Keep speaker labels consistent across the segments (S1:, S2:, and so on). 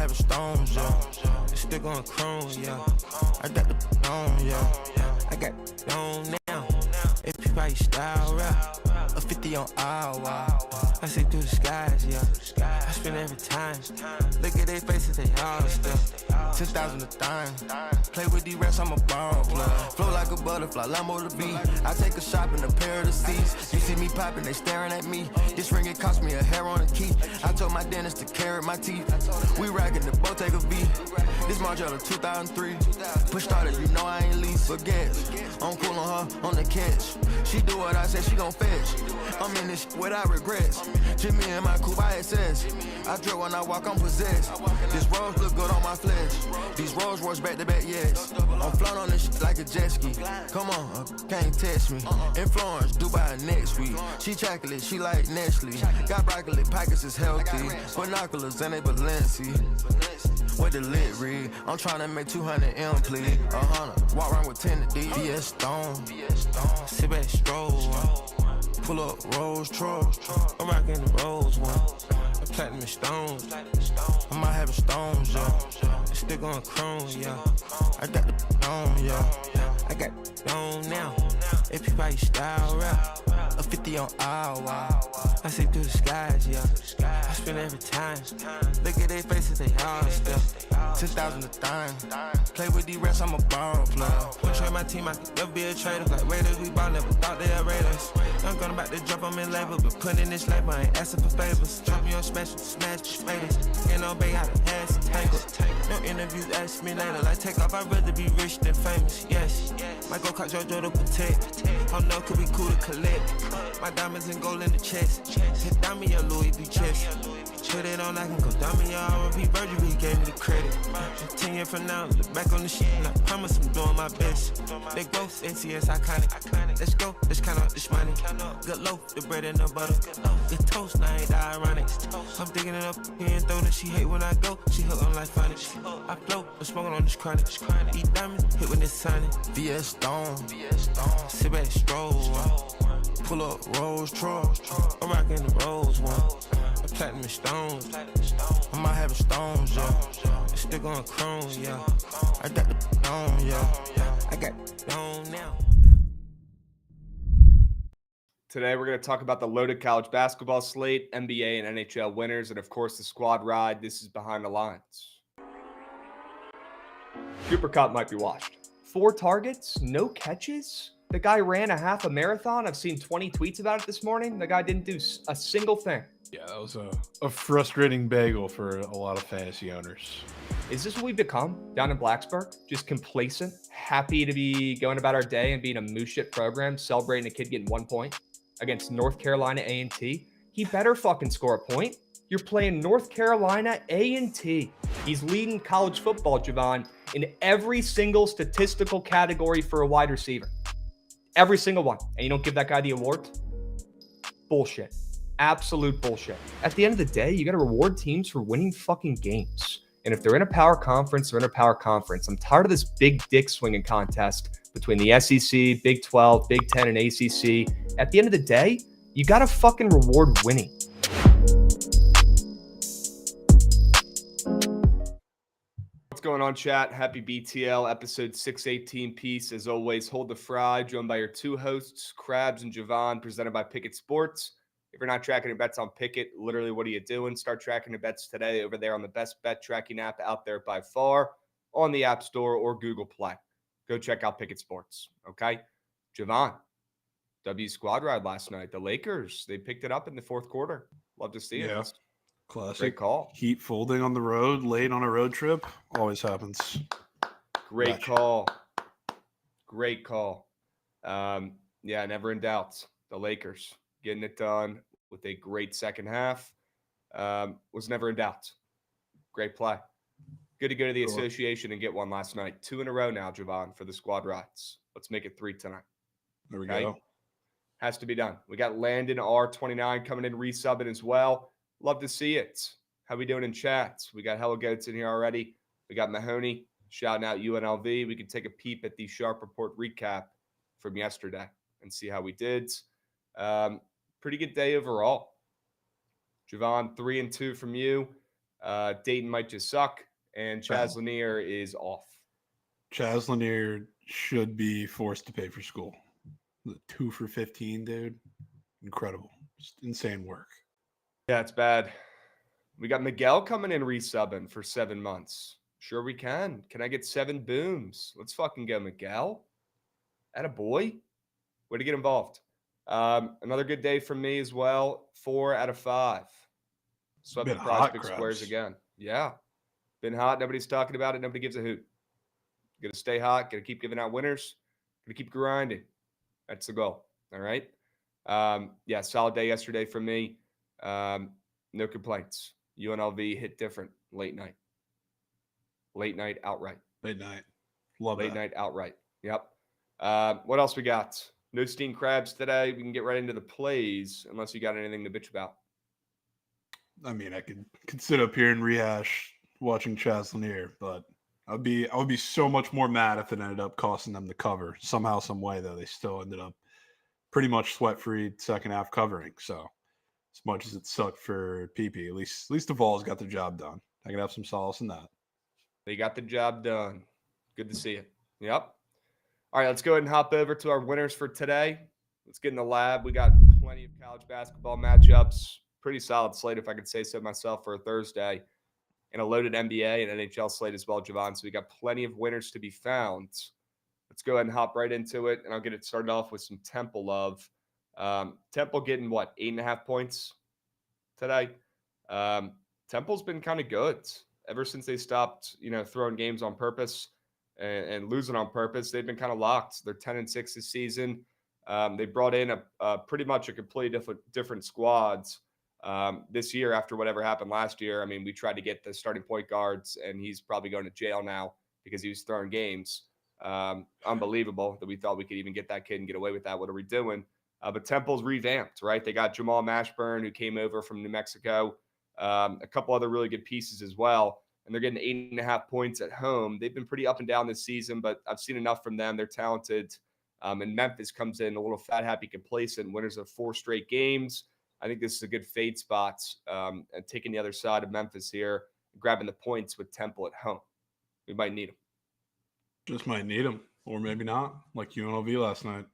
S1: having stones, yeah. It's still going chrome, yeah. I got the on, yeah. I got the on now. If you buy your style, rap. A 50 on hour. I see through the skies, yeah. I spend every time. Look at their faces, they all still. 10,000 a dime. Play with these rats, I'm a ball player. Flow like a butterfly, Lambo the beat. I take a shop in a pair of the seats. You see me popping, they staring at me. This ring, it cost me a hair on a key. I told my dentist to carrot my teeth. We racking the Bottega V. This Margiela 2003. Push started, you know I ain't least. But guess, I'm cool on her, on the catch. She do what I said, she gon' fetch. I'm in this without regrets. Jimmy and my coupe ISS. I drill when I walk, I'm possessed. This rose look good on my flesh. These Rolls Royce back to back, yes. I'm floating on this shit like a jet ski. Come on, can't test me. In Florence, Dubai next week. She chocolate, she like Nestle. Got broccoli, pockets is healthy. Binoculars and they Balenci. With the lit read, I'm trying to make 200 M, please. 100, walk around with 10 to D. VS Stone, sit back, stroll. Pull up Rolls Royce. I'm rocking the Rolls one. Platinum and stones. I might have stones, yeah. It's still going chrome, yeah. I got the on, yeah. I got the on now. If you buy your style, rap. A 50 on hour. I see through the skies, yeah. I spend every time. Look at their faces, they all still. 10,000 a dime. Play with these rats, I'm a ball player. Push on my team, I could never be a trader. Like Raiders, we ball, never thought they'd rate us. I'm gonna about to drop them in label, but putting in this label, I ain't asking for favors. Drop me on special, smash the spiders. Ain't no bait out of ass, tangle. No interviews, ask me later. Like take off, I'd rather be rich than famous, yes. Might go call JoJo to protect. Oh no, could be cool to collect. My diamonds and gold in the chest. Hit down me a Louis V chest. Put it on, I can go down me, R.I.P. Virgil, he gave me the credit. 10 years from now, look back on the shit, and I promise I'm doing my best. Big growth, NCS iconic. Let's go, let's count out this money. Good loaf, the bread and the butter. The toast, now ain't that ironic. I'm digging it up here and throwing it. She hate when I go, she hook on like funny. I float, I'm smoking on this chronic. Eat diamonds, hit when it's sunny. VS Stone, sit back, stroll. Pull up Rolls Royce. I'm rocking the Rolls one. Platinum and stones. I might have stones, yeah. It's still going chrome, yeah. I got the on, yeah. I got the on now.
S2: Today, we're going to talk about the loaded college basketball slate, NBA and NHL winners, and of course, the squad ride. This is Behind the Lines. Cooper Kupp might be washed. 4 targets, no catches. The guy ran a half a marathon. I've seen 20 tweets about it this morning. The guy didn't do a single thing.
S3: Yeah, that was a frustrating bagel for a lot of fantasy owners.
S2: Is this what we've become down in Blacksburg? Just complacent, happy to be going about our day and being a moose shit program, celebrating a kid getting 1 point against North Carolina A&T? He better fucking score a point. You're playing North Carolina A&T. He's leading college football, Jovan, in every single statistical category for a wide receiver. Every single one. And you don't give that guy the award? Bullshit. Absolute bullshit. At the end of the day, you got to reward teams for winning fucking games. And if they're in a power conference, they're in a power conference. I'm tired of this big dick swinging contest between the SEC, Big 12, Big 10, and ACC. At the end of the day, you got to fucking reward winning. What's going on, chat? Happy BTL, episode 618 piece. As always, hold the fry, joined by your 2 hosts, Krabs and Jovan, presented by Bookit Sports. If you're not tracking your bets on Bookit, literally, what are you doing? Start tracking your bets today over there on the best bet tracking app out there by far, on the App Store or Google Play. Go check out Bookit Sports, okay? Jovan, W squad ride last night. The Lakers, they picked it up in the 4th quarter. Love to see it.
S3: Yeah, classic.
S2: Great call.
S3: Heat folding on the road, late on a road trip. Always happens.
S2: Great call. Great call. Yeah, never in doubt. The Lakers getting it done with a great second half. Was never in doubt. Great play. Good to go to the association and get one last night. 2 in a row now, Jovan, for the squad rides. Let's make it 3 tonight.
S3: There we go.
S2: Has to be done. We got Landon R29 coming in, resubbing as well. Love to see it. How we doing in chats? We got Hello Goats in here already. We got Mahoney shouting out UNLV. We can take a peep at the Sharp Report recap from yesterday and see how we did. Pretty good day overall. Jovan, 3-2 from you. Dayton might just suck, and Chaz Lanier is off.
S3: Chaz Lanier should be forced to pay for school. 2 for 15, dude. Incredible. Just insane work.
S2: Yeah, it's bad. We got Miguel coming in resubbing for 7 months. Sure we can. Can I get 7 booms? Let's fucking go, Miguel. Atta boy. Way to get involved. Another good day from me as well. 4 out of 5. Swept the prospect squares again. Yeah. Been hot. Nobody's talking about it. Nobody gives a hoot. Got to stay hot. Got to keep giving out winners. Got to keep grinding. That's the goal. All right. Yeah, solid day yesterday for me. No complaints. UNLV hit different late night. Late night outright.
S3: Late night. Love
S2: Late
S3: that.
S2: night outright. Yep. What else we got? No steamed crabs today. We can get right into the plays unless you got anything to bitch about.
S3: I mean, I could sit up here and rehash watching Chaz Lanier, but I would be so much more mad if it ended up costing them the cover. Somehow, some way, though, they still ended up pretty much sweat-free second half covering. So as much as it sucked for PP, at least the Vols got their job done. I can have some solace in that.
S2: They got the job done. Good to see it. Yep. All right, let's go ahead and hop over to our winners for today. Let's get in the lab. We got plenty of college basketball matchups. Pretty solid slate, if I could say so myself, for a Thursday. And a loaded NBA and NHL slate as well, Jovan. So we got plenty of winners to be found. Let's go ahead and hop right into it, and I'll get it started off with some Temple love. Temple getting, 8.5 points today? Temple's been kind of good ever since they stopped, throwing games on purpose and losing on purpose. They've been kind of locked. They're 10-6 this season. They brought in a pretty much a completely different squads this year after whatever happened last year. I mean, we tried to get the starting point guards, and he's probably going to jail now because he was throwing games. Unbelievable that we thought we could even get that kid and get away with that. What are we doing? But Temple's revamped, right? They got Jamal Mashburn, who came over from New Mexico, a couple other really good pieces as well. And they're getting 8.5 points at home. They've been pretty up and down this season, but I've seen enough from them. They're talented. And Memphis comes in a little fat, happy, complacent, winners of 4 straight games. I think this is a good fade spot, and taking the other side of Memphis here, grabbing the points with Temple at home. We might need them.
S3: Just might need them, or maybe not, like UNLV last night.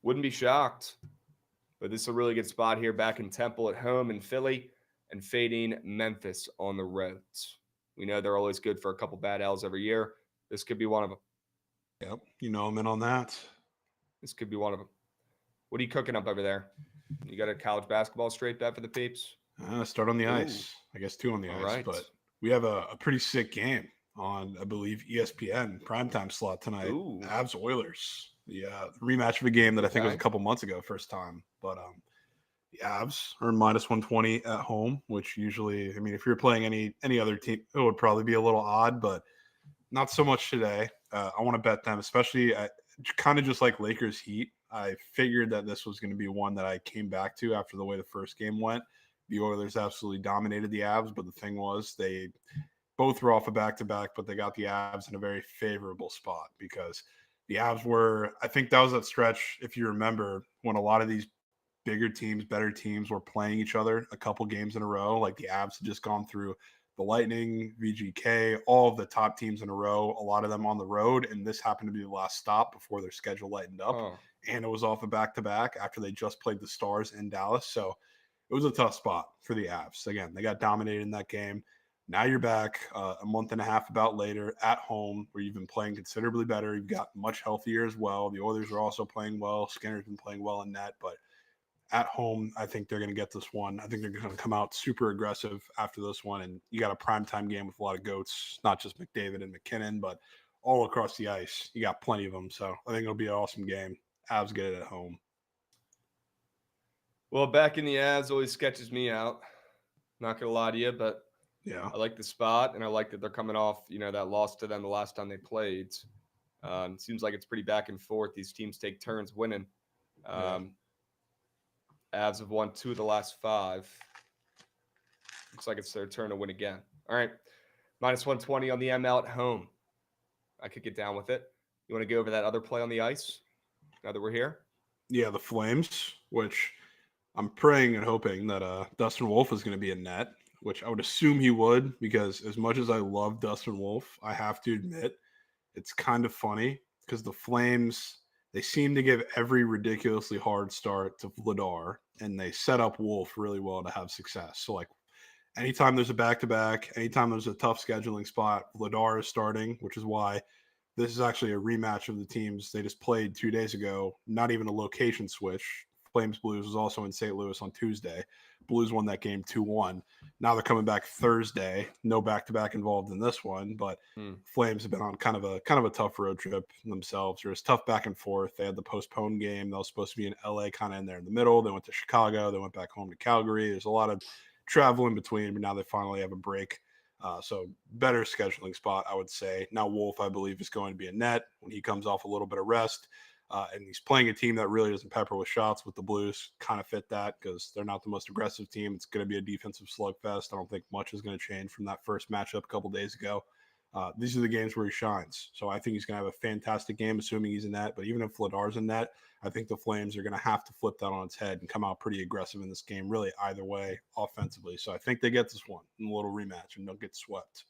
S2: Wouldn't be shocked. But this is a really good spot here, back in Temple at home in Philly, and fading Memphis on the roads. We know they're always good for a couple bad L's every year. This could be one of them.
S3: Yep, I'm in on that.
S2: This could be one of them. What are you cooking up over there? You got a college basketball straight bet for the peeps?
S3: Start on the ice. I guess 2 on the ice. Right. But we have a pretty sick game on, I believe, ESPN primetime slot tonight. Avs Oilers. The rematch of a game that I think was a couple months ago, first time. But the Avs are -120 at home, which usually, I mean, if you're playing any other team, it would probably be a little odd, but not so much today. I want to bet them, especially kind of just like Lakers Heat. I figured that this was going to be one that I came back to after the way the first game went. The Oilers absolutely dominated the Avs, but the thing was they both were off a back-to-back, but they got the Avs in a very favorable spot because the Avs were, I think that was that stretch, if you remember, when a lot of these bigger teams, better teams were playing each other a couple games in a row. Like the Avs had just gone through the Lightning, VGK, all of the top teams in a row, a lot of them on the road. And this happened to be the last stop before their schedule lightened up. And it was off a back-to-back after they just played the Stars in Dallas. So it was a tough spot for the Avs. Again, they got dominated in that game. Now you're back a month and a half about later at home where you've been playing considerably better. You've got much healthier as well. The Oilers are also playing well. Skinner's been playing well in net, but at home, I think they're going to get this one. I think they're going to come out super aggressive after this one. And you got a primetime game with a lot of goats, not just McDavid and McKinnon, but all across the ice. You got plenty of them. So I think it'll be an awesome game. Avs get it at home.
S2: Well, back in the Avs always sketches me out. Not going to lie to you, but yeah, I like the spot, and I like that they're coming off, that loss to them the last time they played. It seems like it's pretty back and forth. These teams take turns winning. Avs have won 2 of the last 5. Looks like it's their turn to win again. All right. -120 on the ML at home. I could get down with it. You want to go over that other play on the ice now that we're here?
S3: Yeah, the Flames, which I'm praying and hoping that Dustin Wolf is going to be in net. which I would assume he would, because as much as I love Dustin Wolf, I have to admit it's kind of funny because the Flames, they seem to give every ridiculously hard start to Vladar, and they set up Wolf really well to have success. So, like, anytime there's a back-to-back, anytime there's a tough scheduling spot, Vladar is starting, which is why this is actually a rematch of the teams they just played 2 days ago. Not even a location switch. Flames Blues was also in St. Louis on Tuesday. Blues won that game 2-1. Now they're coming back Thursday. No back-to-back involved in this one, but Flames have been on kind of a tough road trip themselves. There's tough back and forth. They had the postponed game that was supposed to be in LA, kind of in there in the middle. They went to Chicago. They went back home to Calgary. There's a lot of travel in between, but now they finally have a break. So better scheduling spot, I would say. Now Wolf, I believe, is going to be a net when he comes off a little bit of rest. And he's playing a team that really doesn't pepper with shots with the Blues. Kind of fit that because they're not the most aggressive team. It's going to be a defensive slugfest. I don't think much is going to change from that first matchup a couple days ago. These are the games where he shines. So I think he's going to have a fantastic game, assuming he's in net. But even if Vladar's in net, I think the Flames are going to have to flip that on its head and come out pretty aggressive in this game, really either way offensively. So I think they get this one in a little rematch and don't get swept.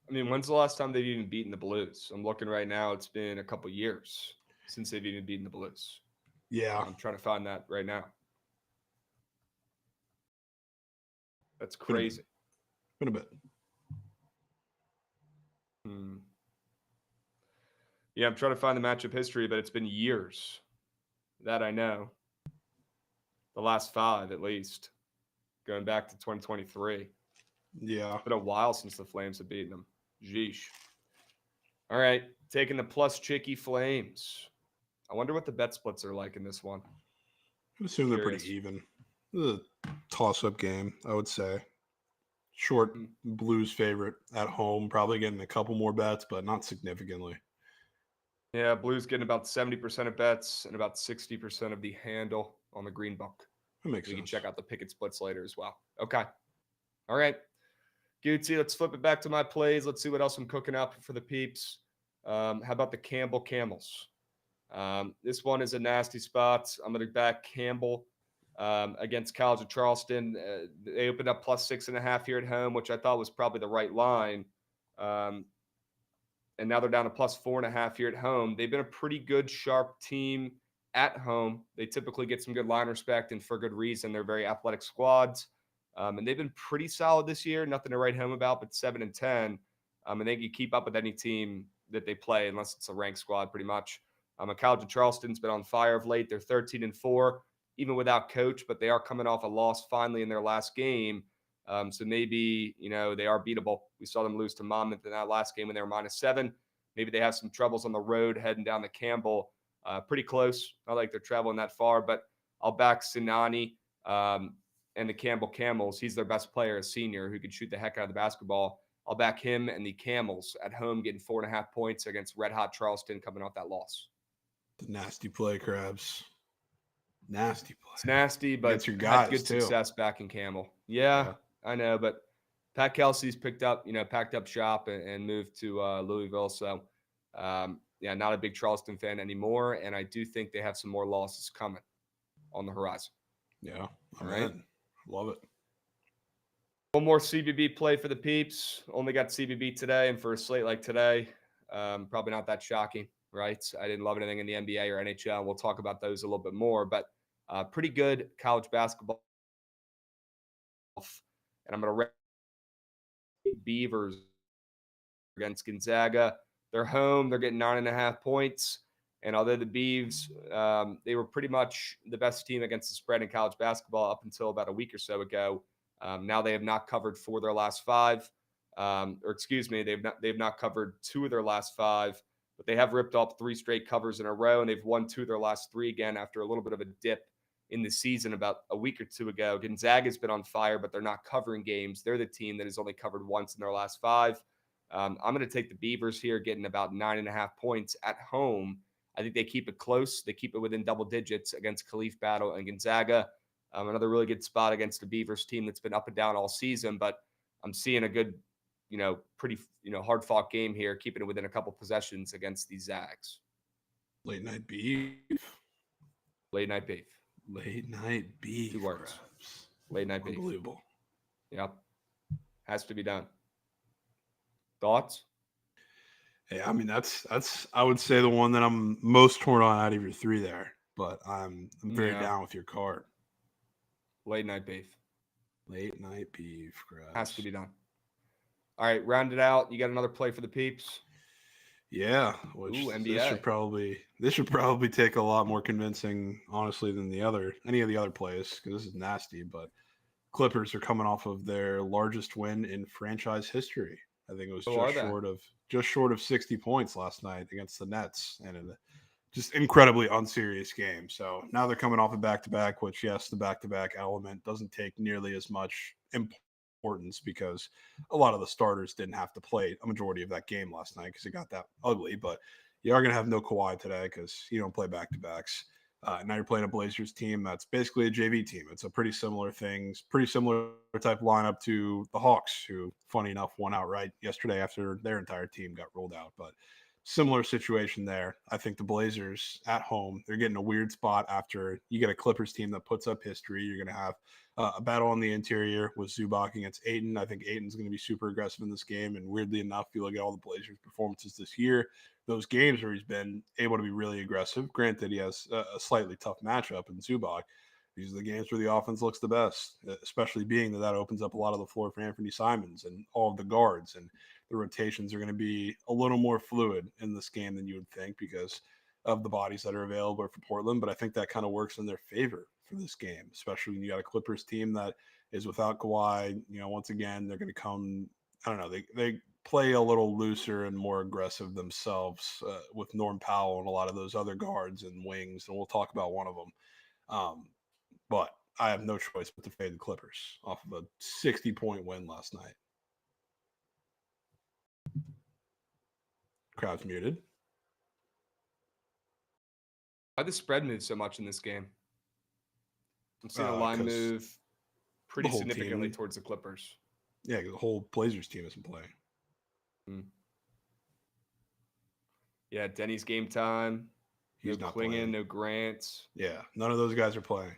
S2: I mean, when's the last time they've even beaten the Blues? I'm looking right now. It's been a couple years since they've even beaten the Blues.
S3: Yeah.
S2: I'm trying to find that right now. That's crazy.
S3: Been a bit.
S2: Yeah, I'm trying to find the matchup history, but it's been years. That I know. The last 5, at least. Going back to 2023.
S3: Yeah.
S2: It's been a while since the Flames have beaten them. Jeesh. All right, taking the plus Chicky Flames. I wonder what the bet splits are like in this one.
S3: I assume they're pretty even. This is a toss-up game, I would say. Short Blues favorite at home, probably getting a couple more bets, but not significantly.
S2: Yeah, Blues getting about 70% of bets and about 60% of the handle on the green book.
S3: That makes sense.
S2: You can check out the Pickett splits later as well. Okay. All right. Gucci, let's flip it back to my plays. Let's see what else I'm cooking up for the peeps. How about the Campbell Camels? This one is a nasty spot. I'm going to back Campbell against College of Charleston. They opened up plus 6.5 here at home, which I thought was probably the right line. And now they're down to plus 4.5 here at home. They've been a pretty good, sharp team at home. They typically get some good line respect, and for good reason. They're very athletic squads. And they've been pretty solid this year. Nothing to write home about, but 7-10. And they can keep up with any team that they play, unless it's a ranked squad, pretty much. College of Charleston's been on fire of late. They're 13-4, even without coach, but they are coming off a loss finally in their last game. So maybe, they are beatable. We saw them lose to Monmouth in that last game when they were -7. Maybe they have some troubles on the road heading down to Campbell. Pretty close. Not like they're traveling that far, but I'll back Sinani and the Campbell Camels. He's their best player, a senior, who can shoot the heck out of the basketball. I'll back him and the Camels at home getting 4.5 points against Red Hot Charleston coming off that loss.
S3: The nasty play, Krabs. Nasty play.
S2: It's nasty, but
S3: it's your guys,
S2: had good success back in Campbell. Yeah, I know, but Pat Kelsey's packed up shop and moved to Louisville. So, not a big Charleston fan anymore. And I do think they have some more losses coming on the horizon.
S3: Yeah.
S2: All right.
S3: Love it.
S2: One more CBB play for the peeps. Only got CBB today, and for a slate like today, probably not that shocking, right? I didn't love anything in the NBA or NHL. We'll talk about those a little bit more, but pretty good college basketball. And I'm going to rate Beavers against Gonzaga. They're home. They're getting 9.5 points. And although the Beavs, they were pretty much the best team against the spread in college basketball up until about a week or so ago. Now they have not covered 4 of their last 5. They've not covered 2 of their last 5. But they have ripped off 3 straight covers in a row, and they've won 2 of their last 3 again after a little bit of a dip in the season about a week or 2 ago. Gonzaga's been on fire, but they're not covering games. They're the team that has only covered once in their last 5. I'm going to take the Beavers here, getting about 9.5 points at home. I think they keep it close. They keep it within double digits against Khalif Battle and Gonzaga. Another really good spot against the Beavers team that's been up and down all season, but I'm seeing a good, pretty, hard-fought game here, keeping it within a couple possessions against these Zags.
S3: Late night beef.
S2: 2 words. Late night beef.
S3: Unbelievable.
S2: Yep. Has to be done. Thoughts?
S3: Yeah, I mean that's I would say the one that I'm most torn on out of your three there, but I'm very down with your card.
S2: Late night beef.
S3: Late night beef, Krabs.
S2: Has to be done. All right, round it out. You got another play for the peeps?
S3: Yeah, which
S2: NBA.
S3: This should probably take a lot more convincing, honestly, than any of the other plays, because this is nasty. But Clippers are coming off of their largest win in franchise history. I think it was just short of 60 points last night against the Nets, and a just incredibly unserious game. So now they're coming off a back-to-back, which, yes, the back-to-back element doesn't take nearly as much importance because a lot of the starters didn't have to play a majority of that game last night because it got that ugly. But you are going to have no Kawhi today because you don't play back-to-backs. Now you're playing a Blazers team that's basically a JV team. It's a pretty similar type lineup to the Hawks, who, funny enough, won outright yesterday after their entire team got rolled out. But similar situation there. I think the Blazers at home, they're getting a weird spot after you get a Clippers team that puts up history. You're going to have a battle on the interior with Zubac against Ayton. I think Ayton's going to be super aggressive in this game. And weirdly enough, you look at all the Blazers' performances this year, those games where he's been able to be really aggressive. Granted, he has a slightly tough matchup in Zubac. These are the games where the offense looks the best, especially being that opens up a lot of the floor for Anthony Simons and all of the guards. And the rotations are going to be a little more fluid in this game than you would think because of the bodies that are available for Portland. But I think that kind of works in their favor for this game, especially when you got a Clippers team that is without Kawhi. Once again, they're going to come, I don't know, they play a little looser and more aggressive themselves with Norm Powell and a lot of those other guards and wings. And we'll talk about one of them. But I have no choice but to fade the Clippers off of a 60-point win last night. Krabs muted.
S2: Why the spread move so much in this game? I'm seeing the line move pretty significantly towards the Clippers.
S3: Yeah, the whole Blazers team isn't playing.
S2: Yeah, Denny's game time.
S3: He's
S2: no
S3: not
S2: Klingon,
S3: playing.
S2: no Grant.
S3: Yeah, none of those guys are playing.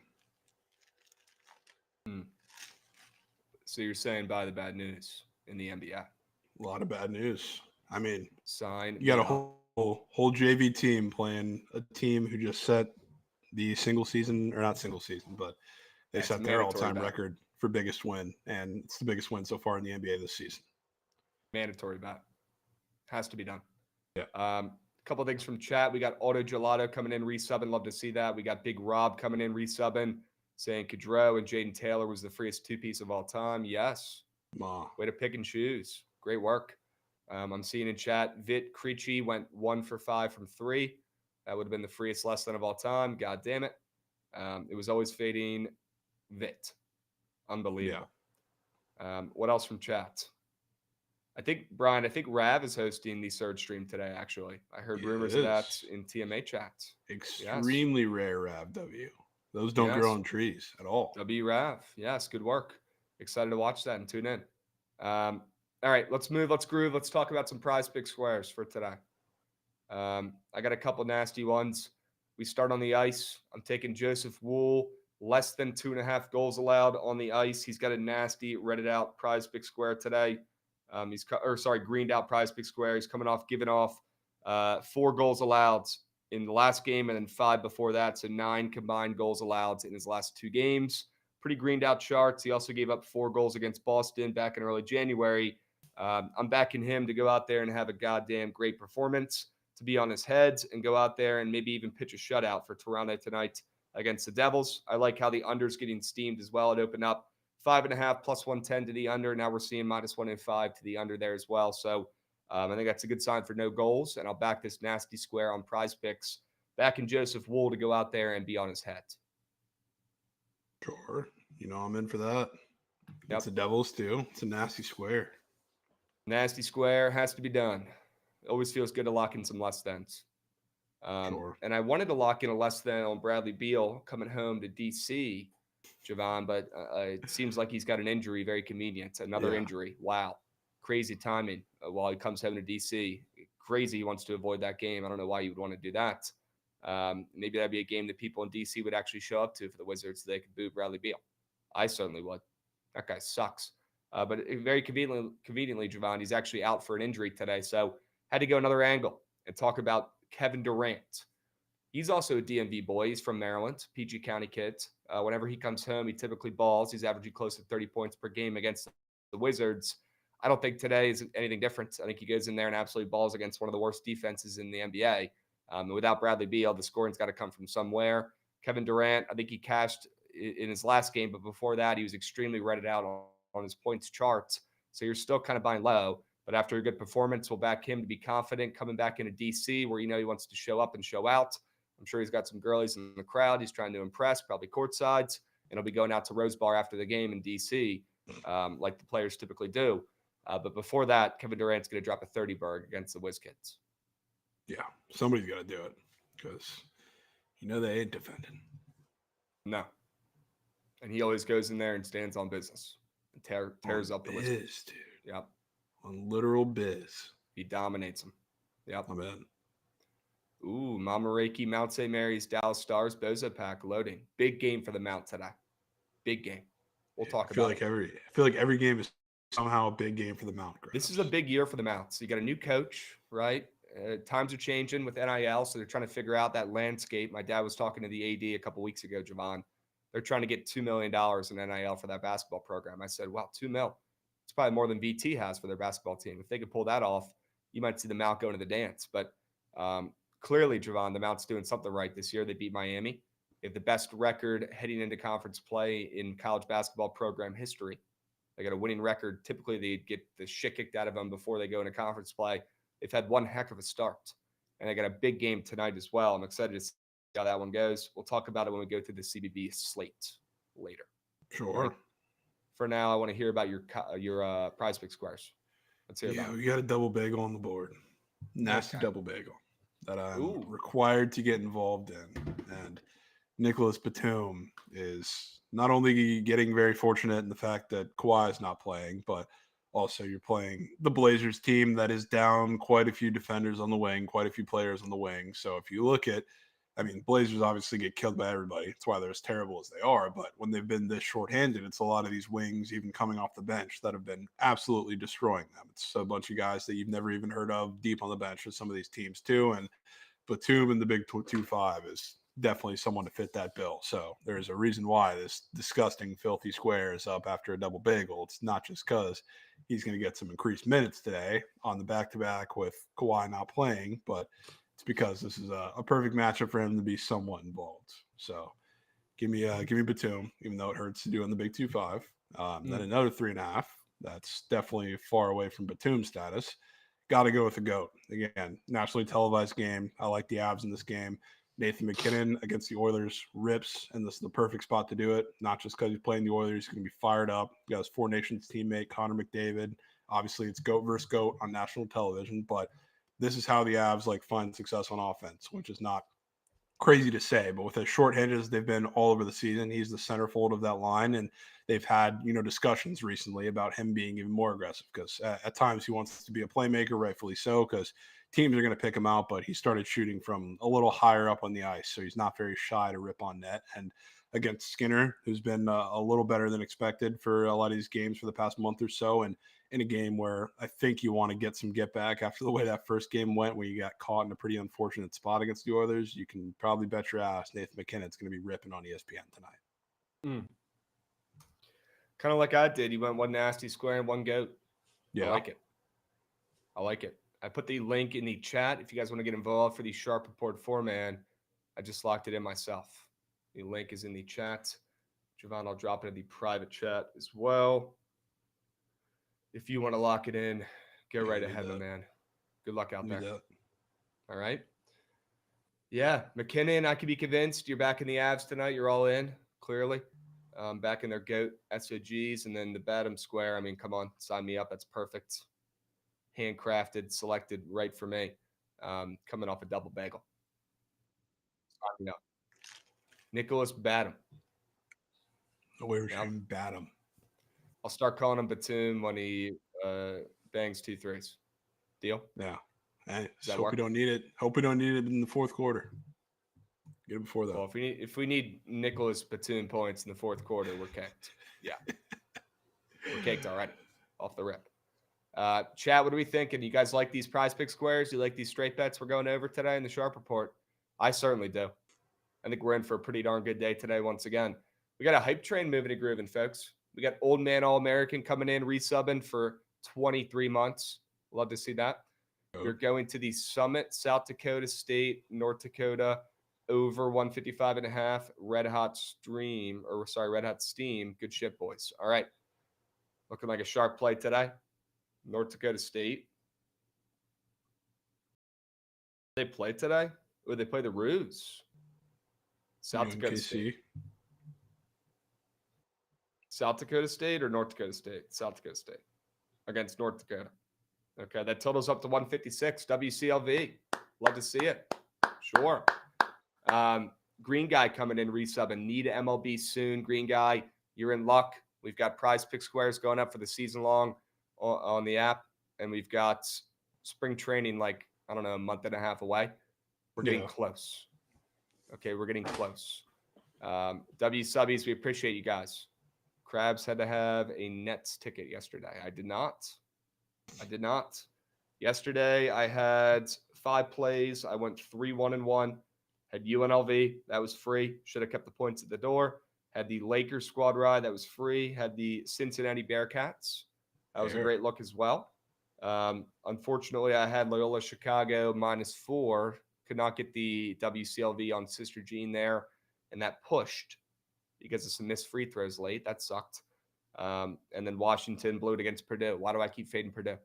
S2: So you're saying buy the bad news in the NBA?
S3: A lot of bad news. I mean,
S2: you
S3: got a whole JV team playing a team who just set the not single season, but they set their all-time record for biggest win, and it's the biggest win so far in the NBA this season.
S2: Mandatory bet. Has to be done.
S3: Yeah.
S2: A couple of things from chat. We got Auto Gelato coming in, resubbing. Love to see that. We got Big Rob coming in, resubbing, saying Gaudreau and Jaden Taylor was the freest two-piece of all time. Yes. Way to pick and choose. Great work. I'm seeing in chat, Vit Krejci went 1 for 5 from 3. That would have been the freest less than of all time. God damn it. It was always fading Vit. Unbelievable. Yeah. What else from chat? I think Rav is hosting the third stream today, actually. I heard rumors of that in TMA chat.
S3: Extremely rare Rav W. Those don't grow on trees at all.
S2: W Rav. Yes, good work. Excited to watch that and tune in. All right, let's move. Let's groove. Let's talk about some prize pick squares for today. I got a couple nasty ones. We start on the ice. I'm taking Joseph Wool, less than 2.5 goals allowed on the ice. He's got a nasty Reddit out prize pick square today. Greened out prize pick square. He's coming off giving off 4 goals allowed in the last game and then 5 before that. So 9 combined goals allowed in his last 2 games. Pretty greened out charts. He also gave up 4 goals against Boston back in early January. I'm backing him to go out there and have a goddamn great performance, to be on his head and go out there and maybe even pitch a shutout for Toronto tonight against the Devils. I like how the under's getting steamed as well. It opened up 5.5 plus 110 to the under. Now we're seeing minus 105 to the under there as well. So I think that's a good sign for no goals. And I'll back this nasty square on prize picks. Backing Joseph Wool to go out there and be on his head.
S3: Sure. I'm in for that. It's the Devils too. It's a nasty square.
S2: Nasty square has to be done. It always feels good to lock in some less thans.
S3: Sure.
S2: And I wanted to lock in a less than on Bradley Beal coming home to DC, Jovan, but it seems like he's got an injury, very convenient. Another injury. Wow. Crazy timing while he comes home to DC. Crazy he wants to avoid that game. I don't know why you would want to do that. Maybe that'd be a game that people in DC would actually show up to for the Wizards so they could boo Bradley Beal. I certainly would. That guy sucks. But very conveniently, Jovan, he's actually out for an injury today. So had to go another angle and talk about Kevin Durant. He's also a DMV boy. He's from Maryland, PG County kid. Whenever he comes home, he typically balls. He's averaging close to 30 points per game against the Wizards. I don't think today is anything different. I think he goes in there and absolutely balls against one of the worst defenses in the NBA. Without Bradley Beal, the scoring's got to come from somewhere. Kevin Durant, I think he cashed in his last game, but before that, he was extremely redded out on his points charts. So you're still kind of buying low. But after a good performance, we'll back him to be confident coming back into DC where he wants to show up and show out. I'm sure he's got some girlies in the crowd. He's trying to impress, probably courtsides. And he'll be going out to Rose Bar after the game in DC like the players typically do. But before that, Kevin Durant's going to drop a 30-burg against the WizKids.
S3: Yeah, somebody's got to do it because they ain't defending.
S2: No. And he always goes in there and stands on business and tears up the Wizards.
S3: Dude.
S2: Yep.
S3: On literal biz.
S2: He dominates them. Yep.
S3: I'm in.
S2: Ooh, Mama Reiki, Mount St. Mary's, Dallas Stars, Bozo Pack loading. Big game for the Mount today. Big game. We'll talk about it.
S3: I feel like every game is somehow a big game for the Mount. Krabs.
S2: This is a big year for the Mount. So you got a new coach, right? Times are changing with NIL, so they're trying to figure out that landscape. My dad was talking to the AD a couple weeks ago, Jovan. They're trying to get $2 million in NIL for that basketball program. I said, wow, $2 million. It's probably more than VT has for their basketball team. If they could pull that off, you might see the Mount go to the dance. But clearly, Jovan, the Mount's doing something right this year. They beat Miami. They have the best record heading into conference play in college basketball program history. They got a winning record. Typically, they get the shit kicked out of them before they go into conference play. They've had one heck of a start. And they got a big game tonight as well. I'm excited to see how that one goes. We'll talk about it when we go through the CBB slate later.
S3: Sure.
S2: Right? For now, I want to hear about your prize pick squares. Let's hear about it.
S3: We got a double bagel on the board. Nasty double bagel that I'm required to get involved in. And Nicholas Batum is not only getting very fortunate in the fact that Kawhi is not playing, but also you're playing the Blazers team that is down quite a few defenders on the wing, quite a few players on the wing. So if you look at, Blazers obviously get killed by everybody. That's why they're as terrible as they are. But when they've been this shorthanded, it's a lot of these wings, even coming off the bench, that have been absolutely destroying them. It's a bunch of guys that you've never even heard of deep on the bench for some of these teams too. And Batum in the big 2-5 is definitely someone to fit that bill. So there's a reason why this disgusting, filthy square is up after a double bagel. It's not just because he's going to get some increased minutes today on the back-to-back with Kawhi not playing, but it's because this is a perfect matchup for him to be somewhat involved. So give me Batum, even though it hurts to do in the big 2-5. Then another 3.5. That's definitely far away from Batum status. Got to go with the GOAT. Again, nationally televised game. I like the Avs in this game. Nathan McKinnon against the Oilers rips, and this is the perfect spot to do it. Not just because he's playing the Oilers. He's going to be fired up. He got his Four Nations teammate, Connor McDavid. Obviously, it's GOAT versus GOAT on national television, but this is how the Avs find success on offense, which is not crazy to say, but with as shorthanded as they've been all over the season, he's the centerfold of that line, and they've had discussions recently about him being even more aggressive because at times he wants to be a playmaker, rightfully so, because teams are going to pick him out, but he started shooting from a little higher up on the ice, so he's not very shy to rip on net. And against Skinner, who's been a little better than expected for a lot of these games for the past month or so, and in a game where I think you want to get some get back after the way that first game went, where you got caught in a pretty unfortunate spot against the Oilers, you can probably bet your ass Nathan McKinnon's going to be ripping on ESPN tonight.
S2: Kind of like I did. You went one nasty square and one GOAT.
S3: Yeah.
S2: I like it. I put the link in the chat if you guys want to get involved for the Sharp Report 4-man. I just locked it in myself. The link is in the chat. Jovan, I'll drop it in the private chat as well. If you want to lock it in, go right ahead, man. Good luck out there. All right. Yeah, McKinnon, I can be convinced you're back in the Avs tonight. You're all in, clearly. Back in their GOAT SOGs, and then the Batum square. Come on, sign me up. That's perfect. Handcrafted, selected right for me. Coming off a double bagel. Sign me up. Nicholas Batum.
S3: No way we're shooting Batum.
S2: I'll start calling him Batum when he bangs 2 threes. Deal?
S3: Yeah. Hey, hope we don't need it. Hope we don't need it in the fourth quarter. Get it before that.
S2: Well, if we need Nicholas Batum points in the fourth quarter, we're capped. Yeah. We're caked already. Off the rip. Chat, what are we thinking? You guys like these prize pick squares? You like these straight bets we're going over today in the Sharp Report? I certainly do. I think we're in for a pretty darn good day today once again. We got a hype train moving and grooving, folks. We got Old Man All-American coming in, resubbing for 23 months. Love to see that. We're going to the Summit, South Dakota State, North Dakota, over 155.5, Red Hot Steam. Good shit, boys. All right. Looking like a sharp play today. North Dakota State. They play today? Or they play the Roos? South Dakota State. South Dakota State or North Dakota State? South Dakota State against North Dakota. Okay, that totals up to 156. WCLV. Love to see it. Sure. Green Guy coming in, resubbing. Need MLB soon. Green Guy, you're in luck. We've got prize pick squares going up for the season long on the app. And we've got spring training a month and a half away. We're getting close. Okay, we're getting close. W Subbies, we appreciate you guys. Krabs had to have a Nets ticket yesterday. I did not. Yesterday, I had 5 plays. I went 3-1-1. Had UNLV. That was free. Should have kept the points at the door. Had the Lakers squad ride. That was free. Had the Cincinnati Bearcats. That was a great look as well. Unfortunately, I had Loyola Chicago -4. Could not get the WCLV on Sister Jean there. And that pushed because of some missed free throws late. That sucked. And then Washington blew it against Purdue. Why do I keep fading Purdue?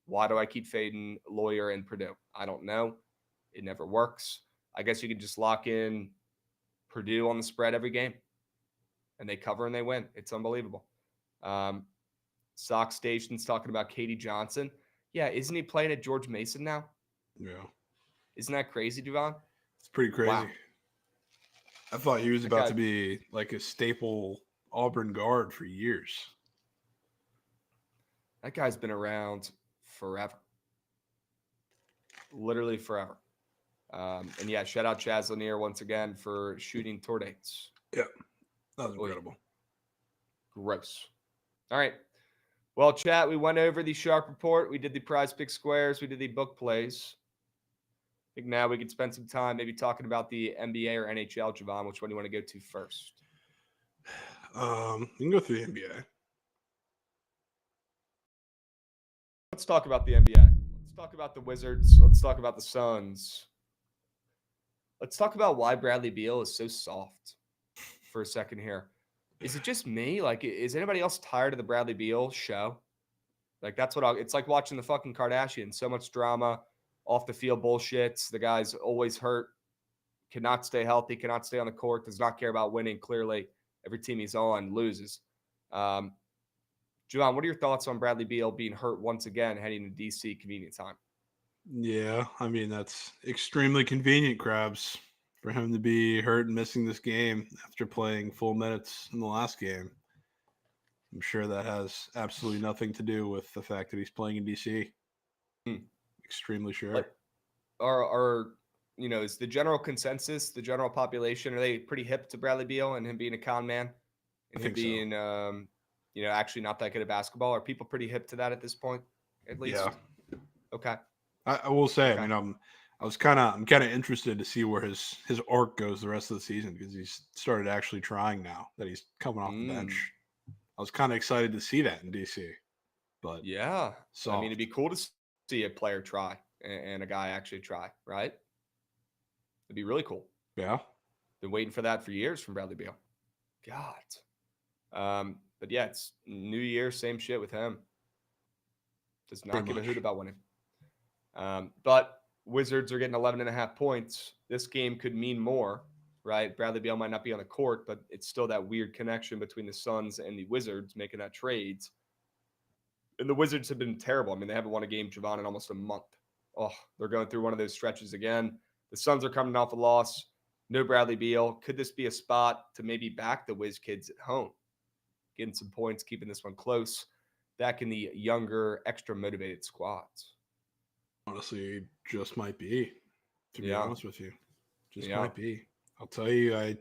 S2: Why do I keep fading Lawyer and Purdue? I don't know. It never works. I guess you can just lock in Purdue on the spread every game. And they cover and they win. It's unbelievable. Sock Station's talking about Katie Johnson. Yeah, isn't he playing at George Mason now?
S3: Yeah.
S2: Isn't that crazy, Jovan?
S3: It's pretty crazy.
S2: Wow.
S3: I thought he was about to be like a staple Auburn guard for years.
S2: That guy's been around forever. Literally forever. And yeah, shout out Chaz Lanier once again for shooting tour dates.
S3: Yeah, that was incredible.
S2: Gross. All right. Well, chat, we went over the Sharp Report. We did the prize pick squares. We did the book plays. I think now we could spend some time maybe talking about the NBA or NHL, Jovan. Which one do you want to go to first?
S3: You can go through the NBA.
S2: Let's talk about the NBA. Let's talk about the Wizards. Let's talk about the Suns. Let's talk about why Bradley Beal is so soft for a second here. Is it just me? Like, is anybody else tired of the Bradley Beal show? Like, that's what it's like watching the fucking Kardashians. So much drama, off the field bullshit. The guy's always hurt, cannot stay healthy, cannot stay on the court, does not care about winning. Clearly, every team he's on loses. Jovan, what are your thoughts on Bradley Beal being hurt once again heading to DC convenient time?
S3: Yeah, I mean, that's extremely convenient, Krabs, for him to be hurt and missing this game after playing full minutes in the last game. I'm sure that has absolutely nothing to do with the fact that he's playing in DC. Extremely sure.
S2: Like, is the general consensus, the general population, are they pretty hip to Bradley Beal and him being a con man? And him being, actually not that good at basketball? Are people pretty hip to that at this point, at least?
S3: Yeah.
S2: Okay.
S3: I will say, okay. I mean, I'm kind of interested to see where his arc goes the rest of the season because he's started actually trying now that he's coming off the bench. I was kind of excited to see that in DC, but
S2: yeah, soft. I mean, it'd be cool to see a player try and a guy actually try, right? It'd be really cool.
S3: Yeah,
S2: been waiting for that for years from Bradley Beal. God, but yeah, it's New Year, same shit with him. Does not give a hoot about winning. But Wizards are getting 11.5 points. This game could mean more, right? Bradley Beal might not be on the court, but it's still that weird connection between the Suns and the Wizards making that trades. And the Wizards have been terrible. I mean, they haven't won a game, Jovan, in almost a month. Oh, they're going through one of those stretches again. The Suns are coming off a loss. No Bradley Beal. Could this be a spot to maybe back the Wiz kids at home? Getting some points, keeping this one close. Back in the younger, extra motivated squads.
S3: Honestly, just might be, to be honest with you. Just might be. I'll tell you, I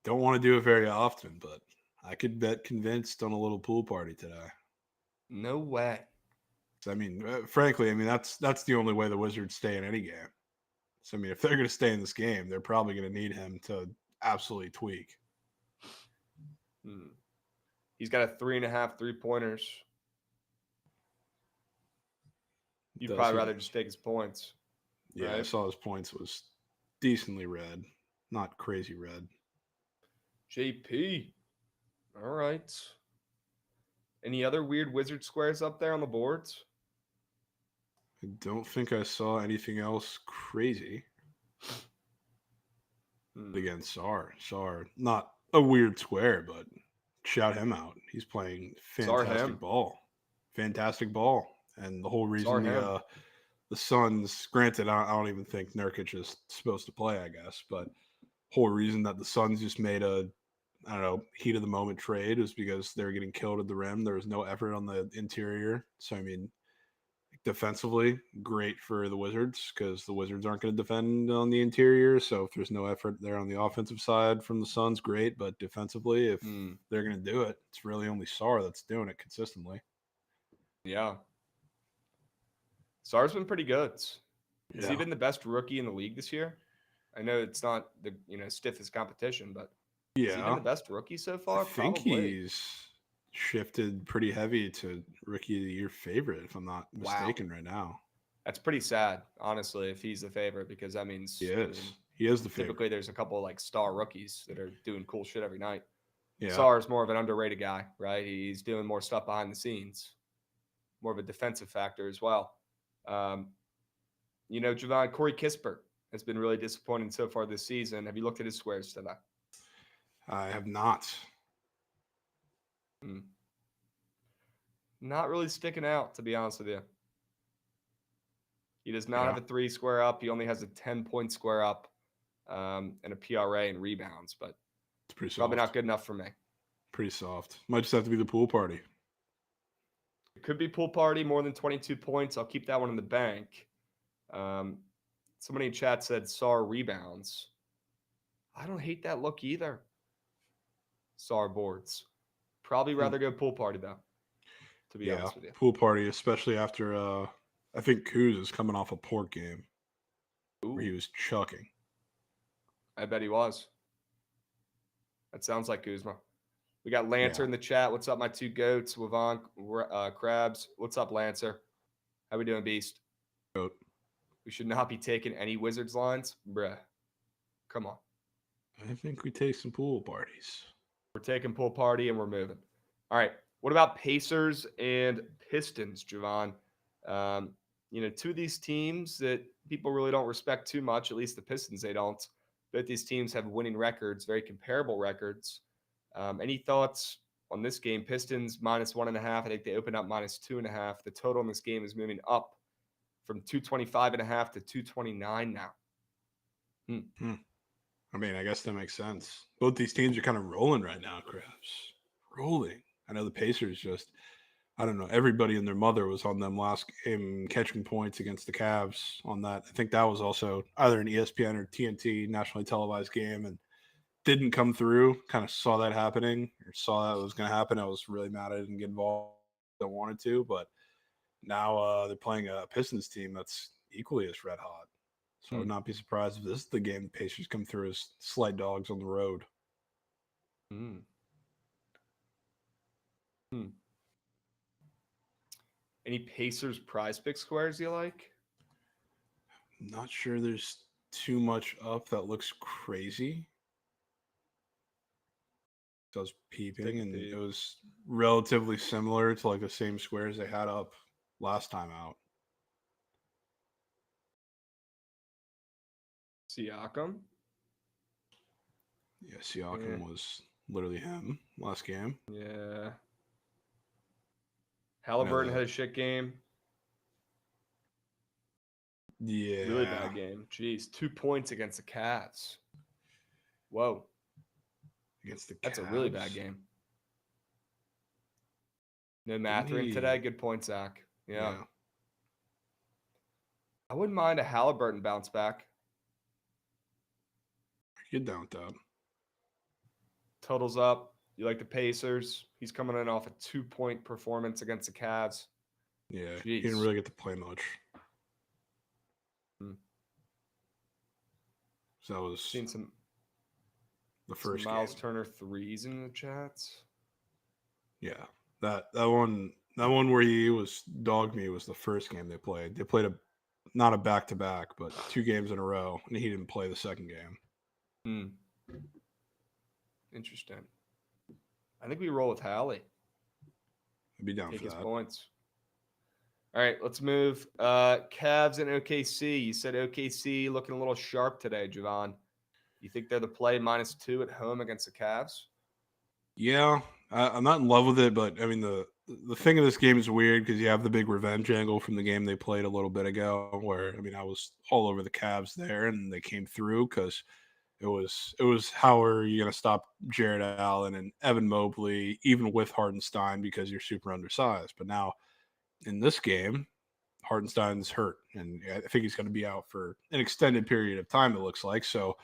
S3: don't want to do it very often, but I could bet convinced on a little pool party today.
S2: No way.
S3: I mean, frankly, that's the only way the Wizards stay in any game. So, if they're going to stay in this game, they're probably going to need him to absolutely tweak.
S2: He's got a 3.5 3-pointers. You'd probably rather just take his points.
S3: Yeah, right? I saw his points was decently red, not crazy red.
S2: JP. All right. Any other weird Wizard squares up there on the boards?
S3: I don't think I saw anything else crazy. Again, Sar, not a weird square, but shout him out. He's playing fantastic ball. Fantastic ball. And the whole reason the Suns, granted, I don't even think Nurkic is supposed to play, I guess, but whole reason that the Suns just made a, heat of the moment trade was because they were getting killed at the rim. There was no effort on the interior. So, defensively, great for the Wizards because the Wizards aren't going to defend on the interior. So if there's no effort there on the offensive side from the Suns, great. But defensively, if they're going to do it, it's really only Sar that's doing it consistently.
S2: Yeah. Sar's been pretty good. Has he been the best rookie in the league this year? I know it's not the stiffest competition, but has he been the best rookie so far?
S3: I think he's shifted pretty heavy to rookie of the year favorite, if I'm not mistaken, right now.
S2: That's pretty sad, honestly, if he's the favorite, because that means
S3: he is. He is the favorite.
S2: Typically, there's a couple like star rookies that are doing cool shit every night.
S3: Yeah.
S2: Sar's more of an underrated guy, right? He's doing more stuff behind the scenes, more of a defensive factor as well. Jovan, Corey Kispert has been really disappointing so far this season. Have you looked at his squares today?
S3: I have not.
S2: Not really sticking out, to be honest with you. He does not have a 3 square up. He only has a 10-point square up and a PRA and rebounds, but
S3: it's pretty soft.
S2: Probably not good enough for me.
S3: Pretty soft. Might just have to be the pool party.
S2: It could be pool party, more than 22 points. I'll keep that one in the bank. Somebody in chat said Sar rebounds. I don't hate that look either. Sar boards. Probably rather go pool party, though, to be honest with you.
S3: Pool party, especially after, I think Kuz is coming off a port game where he was chucking.
S2: I bet he was. That sounds like Kuzma. We got Lancer in the chat. What's up, my two goats? Jovan, Krabs. What's up, Lancer? How we doing, Beast?
S3: Goat.
S2: We should not be taking any Wizards lines. Bruh. Come on.
S3: I think we take some pool parties.
S2: We're taking pool party and we're moving. All right. What about Pacers and Pistons, Jovan? Two of these teams that people really don't respect too much, at least the Pistons, they don't. Both these teams have winning records, very comparable records. Any thoughts on this game? Pistons -1.5. I think they opened up -2.5. The total in this game is moving up from 225.5 to 229 now.
S3: I guess that makes sense. Both these teams are kind of rolling right now, Krabs. Rolling. I know the Pacers just, I don't know, everybody and their mother was on them last game catching points against the Cavs on that. I think that was also either an ESPN or TNT nationally televised game and didn't come through. Kind of saw that happening or saw that was going to happen. I was really mad I didn't get involved. I wanted to, but now they're playing a Pistons team that's equally as red hot. So I would not be surprised if this is the game the Pacers come through as slight dogs on the road.
S2: Any Pacers prize pick squares you like?
S3: Not sure there's too much up that looks crazy. I was peeping and it was relatively similar to like the same squares they had up last time out.
S2: Siakam?
S3: Yeah, Siakam was literally him last game.
S2: Yeah. Halliburton had a shit game.
S3: Yeah.
S2: Really bad game. Jeez, 2 points against the Cavs. Whoa.
S3: Against the Cavs.
S2: That's a really bad game. No Mathurin today. Good point, Zach. Yeah. I wouldn't mind a Halliburton bounce back.
S3: Get down with that.
S2: Totals up. You like the Pacers? He's coming in off a 2-point performance against the Cavs.
S3: Yeah,
S2: Jeez.
S3: he didn't really get to play much. So that was
S2: seen some
S3: the first
S2: Miles
S3: game.
S2: Turner threes in the chats.
S3: Yeah, that one where he was dog me was the first game they played. They played not a back to back, but 2 games in a row, and he didn't play the second game.
S2: Interesting. I think we roll with Hallie.
S3: I'd be down
S2: Take
S3: for
S2: his
S3: that.
S2: points. All right, let's move. Cavs and OKC. You said OKC looking a little sharp today, Jovan. You think they're the play -2 at home against the Cavs?
S3: Yeah, I'm not in love with it, but I mean the thing of this game is weird because you have the big revenge angle from the game they played a little bit ago, where I mean I was all over the Cavs there, and they came through because it was how are you going to stop Jared Allen and Evan Mobley even with Hartenstein because you're super undersized, but now in this game, Hartenstein's hurt, and I think he's going to be out for an extended period of time, it looks like. So,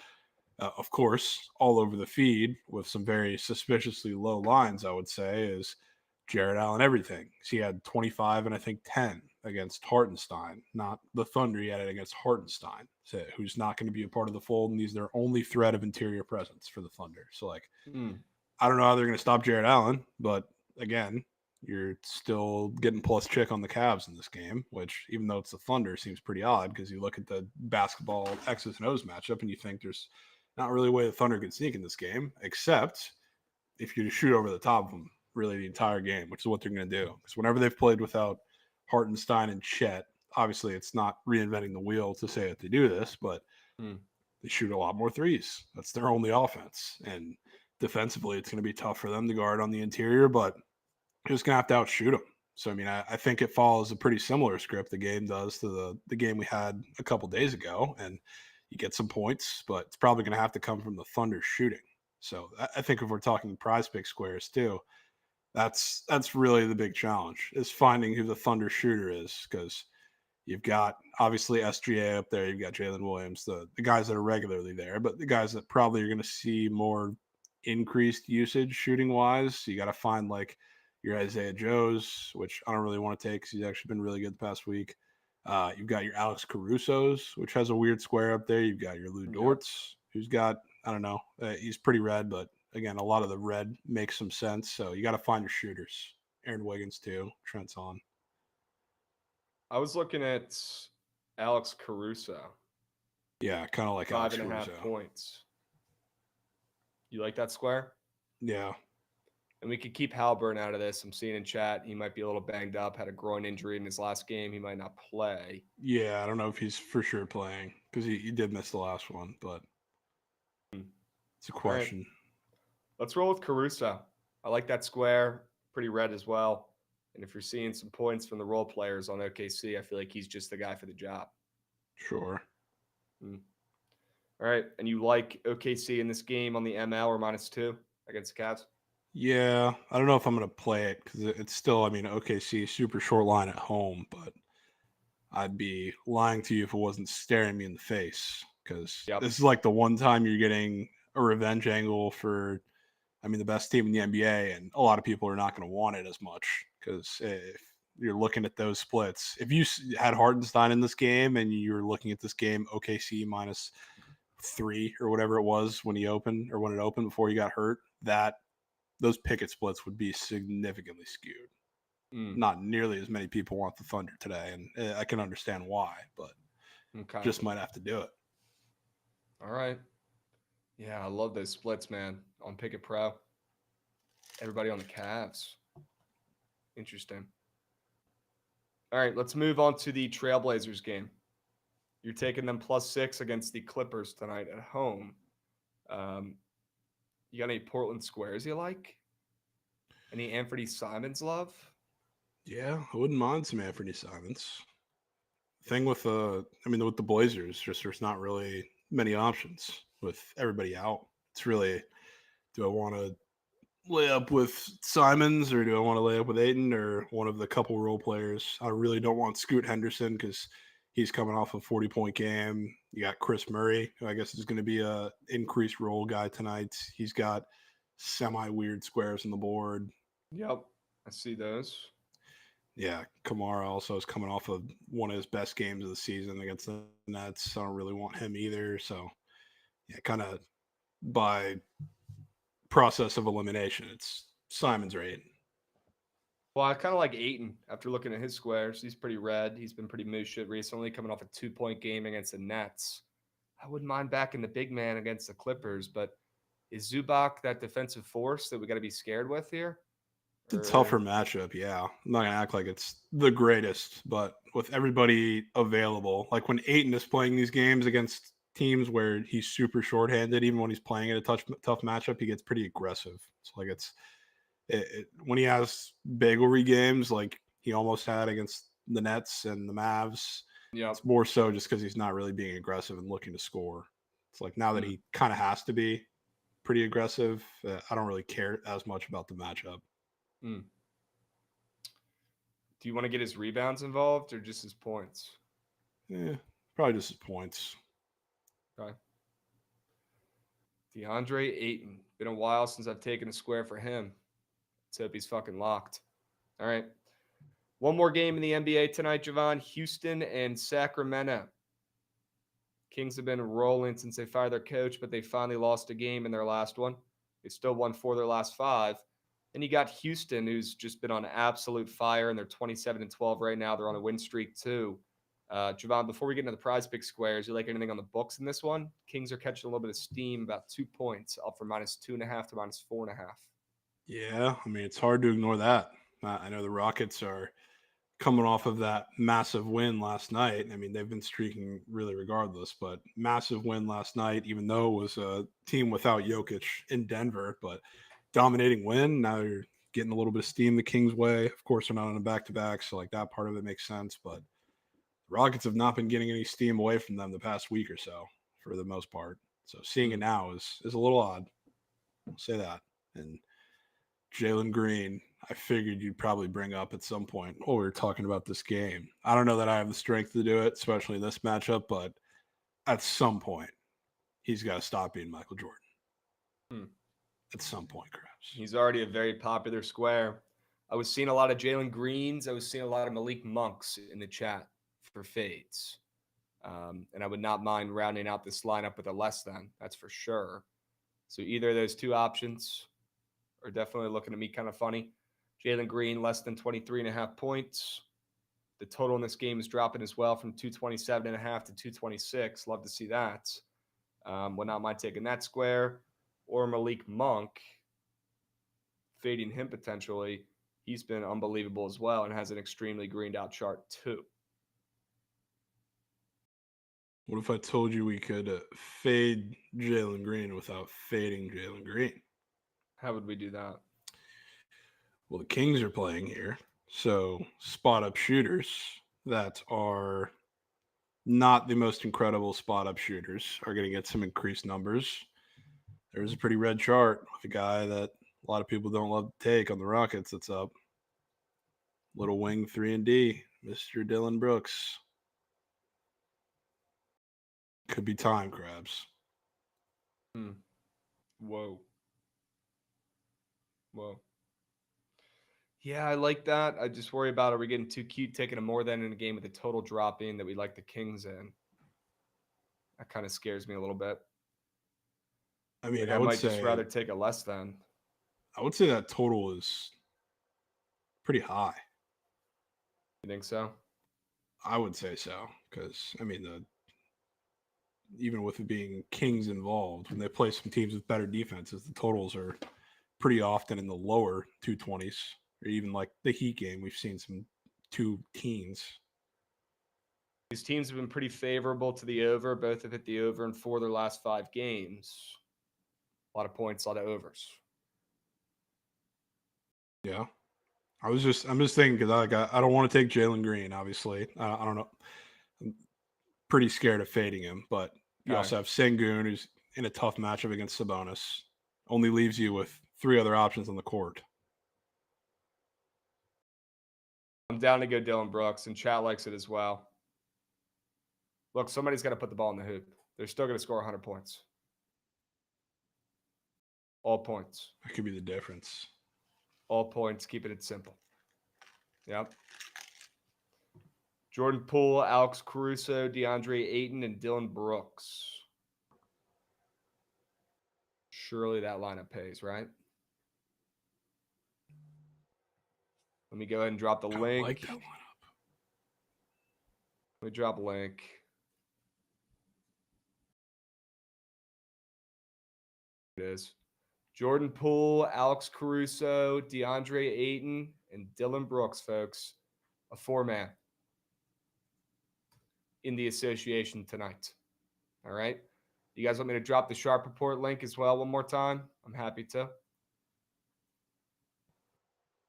S3: of course, all over the feed with some very suspiciously low lines, I would say, is Jared Allen everything. So he had 25 and I think 10 against Hartenstein, not the Thunder. He had it against Hartenstein, so, who's not going to be a part of the fold, and he's their only threat of interior presence for the Thunder. So, like, I don't know how they're going to stop Jared Allen, but again, you're still getting plus chick on the Cavs in this game, which even though it's the Thunder seems pretty odd because you look at the basketball X's and O's matchup and you think there's not really a way the Thunder could sneak in this game, except if you shoot over the top of them really the entire game, which is what they're going to do. Because whenever they've played without Hartenstein and Chet, obviously it's not reinventing the wheel to say that they do this, but they shoot a lot more threes. That's their only offense. And defensively, it's going to be tough for them to guard on the interior, but you're just going to have to outshoot them. So, I mean, I think it follows a pretty similar script the game does to the game we had a couple days ago. And you get some points, but it's probably going to have to come from the Thunder shooting. So I think if we're talking prize pick squares too, that's really the big challenge is finding who the Thunder shooter is, because you've got obviously SGA up there, you've got Jalen Williams, the guys that are regularly there, but the guys that probably are going to see more increased usage shooting wise, you got to find like your Isaiah Joes, which I don't really want to take because he's actually been really good the past week. You've got your Alex Caruso's, which has a weird square up there. You've got your Lou Dortz, who's got, I don't know, he's pretty red, but again, a lot of the red makes some sense. So you got to find your shooters. Aaron Wiggins too. Trent's on.
S2: I was looking at Alex Caruso.
S3: Yeah, kind of like
S2: 5.5 points. You like that square?
S3: Yeah.
S2: And we could keep Halburn out of this. I'm seeing in chat he might be a little banged up, had a groin injury in his last game. He might not play.
S3: Yeah, I don't know if he's for sure playing because he did miss the last one, but it's a question.
S2: Right. Let's roll with Caruso. I like that square. Pretty red as well. And if you're seeing some points from the role players on OKC, I feel like he's just the guy for the job.
S3: Sure.
S2: All right. And you like OKC in this game on the ML or -2 against the Cavs?
S3: Yeah. I don't know if I'm going to play it because it's still, I mean, OKC, super short line at home, but I'd be lying to you if it wasn't staring me in the face because this is like the one time you're getting a revenge angle for, I mean, the best team in the NBA, and a lot of people are not going to want it as much because if you're looking at those splits, if you had Hartenstein in this game and you're looking at this game, OKC -3 or whatever it was when it opened before he got hurt, those picket splits would be significantly skewed. Not nearly as many people want the Thunder today, and I can understand why, but just might have to do it.
S2: All right. Yeah, I love those splits, man, on Picket Pro. Everybody on the Cavs. Interesting. All right, let's move on to the Trailblazers game. You're taking them +6 against the Clippers tonight at home. You got any Portland squares you like? Any Anthony Simons love?
S3: Yeah, I wouldn't mind some Anthony Simons. Thing with the Blazers, just there's not really many options with everybody out. It's really, do I want to lay up with Simons or do I want to lay up with Ayton or one of the couple role players? I really don't want Scoot Henderson because he's coming off a 40-point game. You got Chris Murray, who I guess is going to be a increased role guy tonight. He's got semi-weird squares on the board.
S2: Yep, I see those.
S3: Yeah, Kamara also is coming off of one of his best games of the season against the Nets. I don't really want him either. So, yeah, kind of by process of elimination, it's Simon's or Ayton.
S2: Well, I kind of like Ayton after looking at his squares. He's pretty red. He's been pretty moose shit recently, coming off a 2-point game against the Nets. I wouldn't mind backing the big man against the Clippers, but is Zubac that defensive force that we got to be scared with here?
S3: It's a tougher matchup, yeah. I'm not going to act like it's the greatest, but with everybody available, like when Ayton is playing these games against teams where he's super shorthanded, even when he's playing in a tough matchup, he gets pretty aggressive. So like when he has bagelry games like he almost had against the Nets and the Mavs, it's more so just because he's not really being aggressive and looking to score. It's like now that he kind of has to be pretty aggressive, I don't really care as much about the matchup.
S2: Do you want to get his rebounds involved or just his points?
S3: Yeah, probably just his points.
S2: Okay. DeAndre Ayton. Been a while since I've taken a square for him. Let's hope he's fucking locked. All right. One more game in the NBA tonight, Jovan. Houston and Sacramento. Kings have been rolling since they fired their coach, but they finally lost a game in their last one. They still won 4 of their last 5. Then you got Houston, who's just been on absolute fire, and they're 27-12 right now. They're on a win streak too. Jovan, before we get into the prize pick squares, you like anything on the books in this one? Kings are catching a little bit of steam, about 2 points, up from -2.5 to -4.5.
S3: Yeah, I mean, it's hard to ignore that. I know the Rockets are coming off of that massive win last night. I mean, they've been streaking really regardless, but massive win last night, even though it was a team without Jokic in Denver, but dominating win. Now you're getting a little bit of steam the Kings way. Of course, they're not on a back-to-back, so like that part of it makes sense, but the Rockets have not been getting any steam away from them the past week or so for the most part. So seeing it now is a little odd. I'll say that. And Jalen Green, I figured you'd probably bring up at some point. Oh, we were talking about this game. I don't know that I have the strength to do it, especially in this matchup, but at some point, he's got to stop being Michael Jordan. At some point, Krabs.
S2: He's already a very popular square. I was seeing a lot of Jalen Greens. I was seeing a lot of Malik Monks in the chat for fades. And I would not mind rounding out this lineup with a less than. That's for sure. So either of those two options are definitely looking to me kind of funny. Jalen Green, less than 23.5 points. The total in this game is dropping as well from 227.5 to 226. Love to see that. Would not mind taking that square. Or Malik Monk, fading him potentially. He's been unbelievable as well and has an extremely greened out chart too.
S3: What if I told you we could fade Jalen Green without fading Jalen Green?
S2: How would we do that?
S3: Well, the Kings are playing here. So spot-up shooters that are not the most incredible spot-up shooters are going to get some increased numbers. There's a pretty red chart with a guy that a lot of people don't love to take on the Rockets that's up. Little wing 3 and D, Mr. Dylan Brooks. Could be time, Krabs.
S2: Whoa. Yeah, I like that. I just worry about, are we getting too cute taking a more than in a game with a total drop in that we like the Kings in? That kind of scares me a little bit.
S3: I mean,
S2: like I might just rather take a less than.
S3: I would say that total is pretty high.
S2: You think so?
S3: I would say so, because I mean, even with it being Kings involved, when they play some teams with better defenses, the totals are pretty often in the lower 220s, or even like the Heat game, we've seen some 2 teens.
S2: These teams have been pretty favorable to the over. Both have hit the over in 4 of their last 5 games. A lot of points, a lot of overs.
S3: Yeah. I'm just thinking because I don't want to take Jalen Green, obviously. I don't know. I'm pretty scared of fading him, but you also have Sengun, who's in a tough matchup against Sabonis. Only leaves you with 3 other options on the court.
S2: I'm down to go Dylan Brooks, and chat likes it as well. Look, somebody's got to put the ball in the hoop. They're still going to score 100 points. All points.
S3: That could be the difference.
S2: All points, keeping it simple. Yep. Jordan Poole, Alex Caruso, DeAndre Ayton, and Dylan Brooks. Surely that lineup pays, right? Let me go ahead and drop the link.
S3: I like that lineup.
S2: Let me drop a link. It is. Jordan Poole, Alex Caruso, DeAndre Ayton, and Dylan Brooks, folks. A 4-man in the association tonight. All right. You guys want me to drop the Sharp Report link as well one more time? I'm happy to.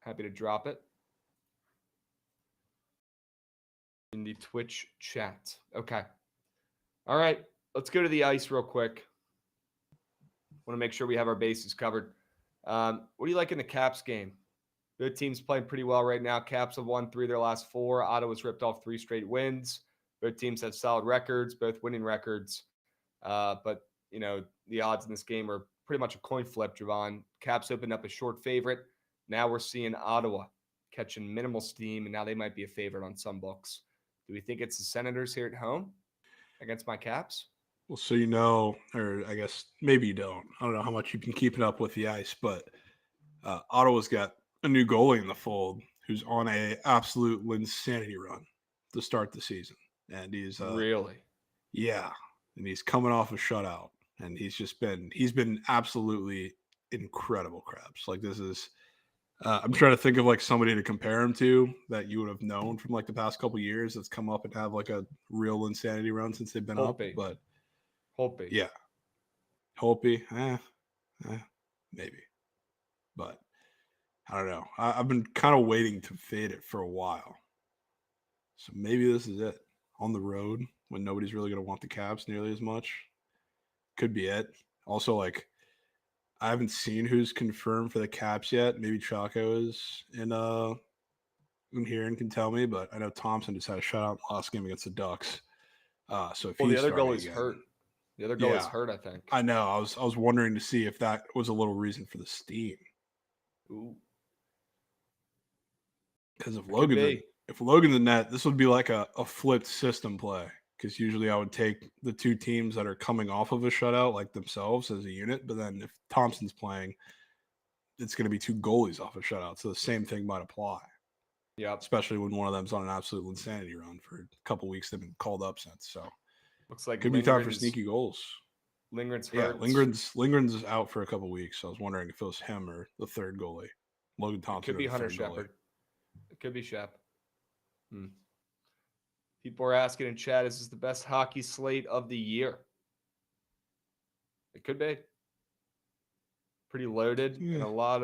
S2: Happy to drop it in the Twitch chat. Okay. All right. Let's go to the ice real quick. Want to make sure we have our bases covered. What do you like in the Caps game? Good teams playing pretty well right now. Caps have won 3 of their last 4. Ottawa's ripped off 3 straight wins. Both teams have solid records, both winning records. But, you know, the odds in this game are pretty much a coin flip, Jovan. Caps opened up a short favorite. Now we're seeing Ottawa catching minimal steam, and now they might be a favorite on some books. Do we think it's the Senators here at home against my Caps?
S3: Well, so you know, or I guess maybe you don't. I don't know how much you've been keeping up with the ice, but Ottawa's got a new goalie in the fold who's on a absolute insanity run to start the season. And he's
S2: really?
S3: Yeah. And he's coming off a shutout. And he's been absolutely incredible, Krabs. Like this is I'm trying to think of like somebody to compare him to that you would have known from like the past couple of years that's come up and have like a real insanity run since they've been
S2: Holtby.
S3: up. But
S2: Holtby.
S3: Yeah. Holtby, maybe. But I don't know. I've been kind of waiting to fade it for a while. So maybe this is it. On the road when nobody's really going to want the Caps nearly as much. Could be it. Also, like, I haven't seen who's confirmed for the Caps yet. Maybe Chaco is in here and can tell me, but I know Thompson just had a shutout in the last game against the Ducks. So if
S2: the other
S3: starting
S2: goalie's
S3: again,
S2: hurt. The other goalie's hurt, I think.
S3: I know. I was wondering to see if that was a little reason for the steam.
S2: Ooh.
S3: Because if Logan's in net, this would be like a flipped system play. Because usually I would take the 2 teams that are coming off of a shutout like themselves as a unit. But then if Thompson's playing, it's going to be 2 goalies off a shutout. So the same thing might apply.
S2: Yeah.
S3: Especially when one of them's on an absolute insanity run for a couple weeks. They've been called up since. So
S2: looks like
S3: could be time for sneaky goals.
S2: Lindgren's
S3: hurt.
S2: hurt.
S3: Lindgren's out for a couple weeks. So I was wondering if it was him or the third goalie. Logan Thompson.
S2: It could be Hunter Shepard. It could be Shep. People are asking in chat, is this the best hockey slate of the year? It could be. Pretty loaded and there's a lot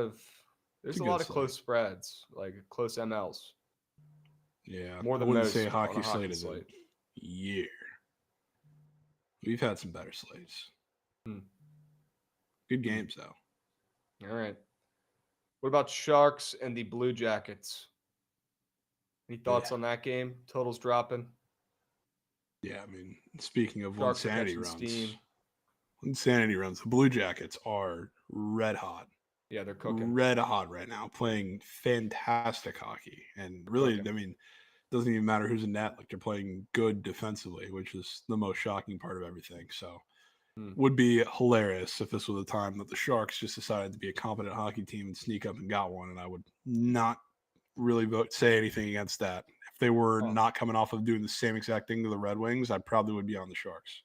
S2: of close spreads, like close MLs.
S3: Yeah.
S2: More than
S3: I wouldn't
S2: most
S3: say hockey slate is a year. We've had some better slates. Good games though.
S2: All right. What about Sharks and the Blue Jackets? Any thoughts on that game? Totals dropping.
S3: Yeah, I mean, speaking of
S2: Sharks
S3: insanity runs, the Blue Jackets are red hot.
S2: Yeah, they're cooking.
S3: Red hot right now, playing fantastic hockey. And really, I mean, it doesn't even matter who's in net. Like, they're playing good defensively, which is the most shocking part of everything. So, would be hilarious if this was the time that the Sharks just decided to be a competent hockey team and sneak up and got one. And I would not really say anything against that. If they were not coming off of doing the same exact thing to the Red Wings, I probably would be on the Sharks.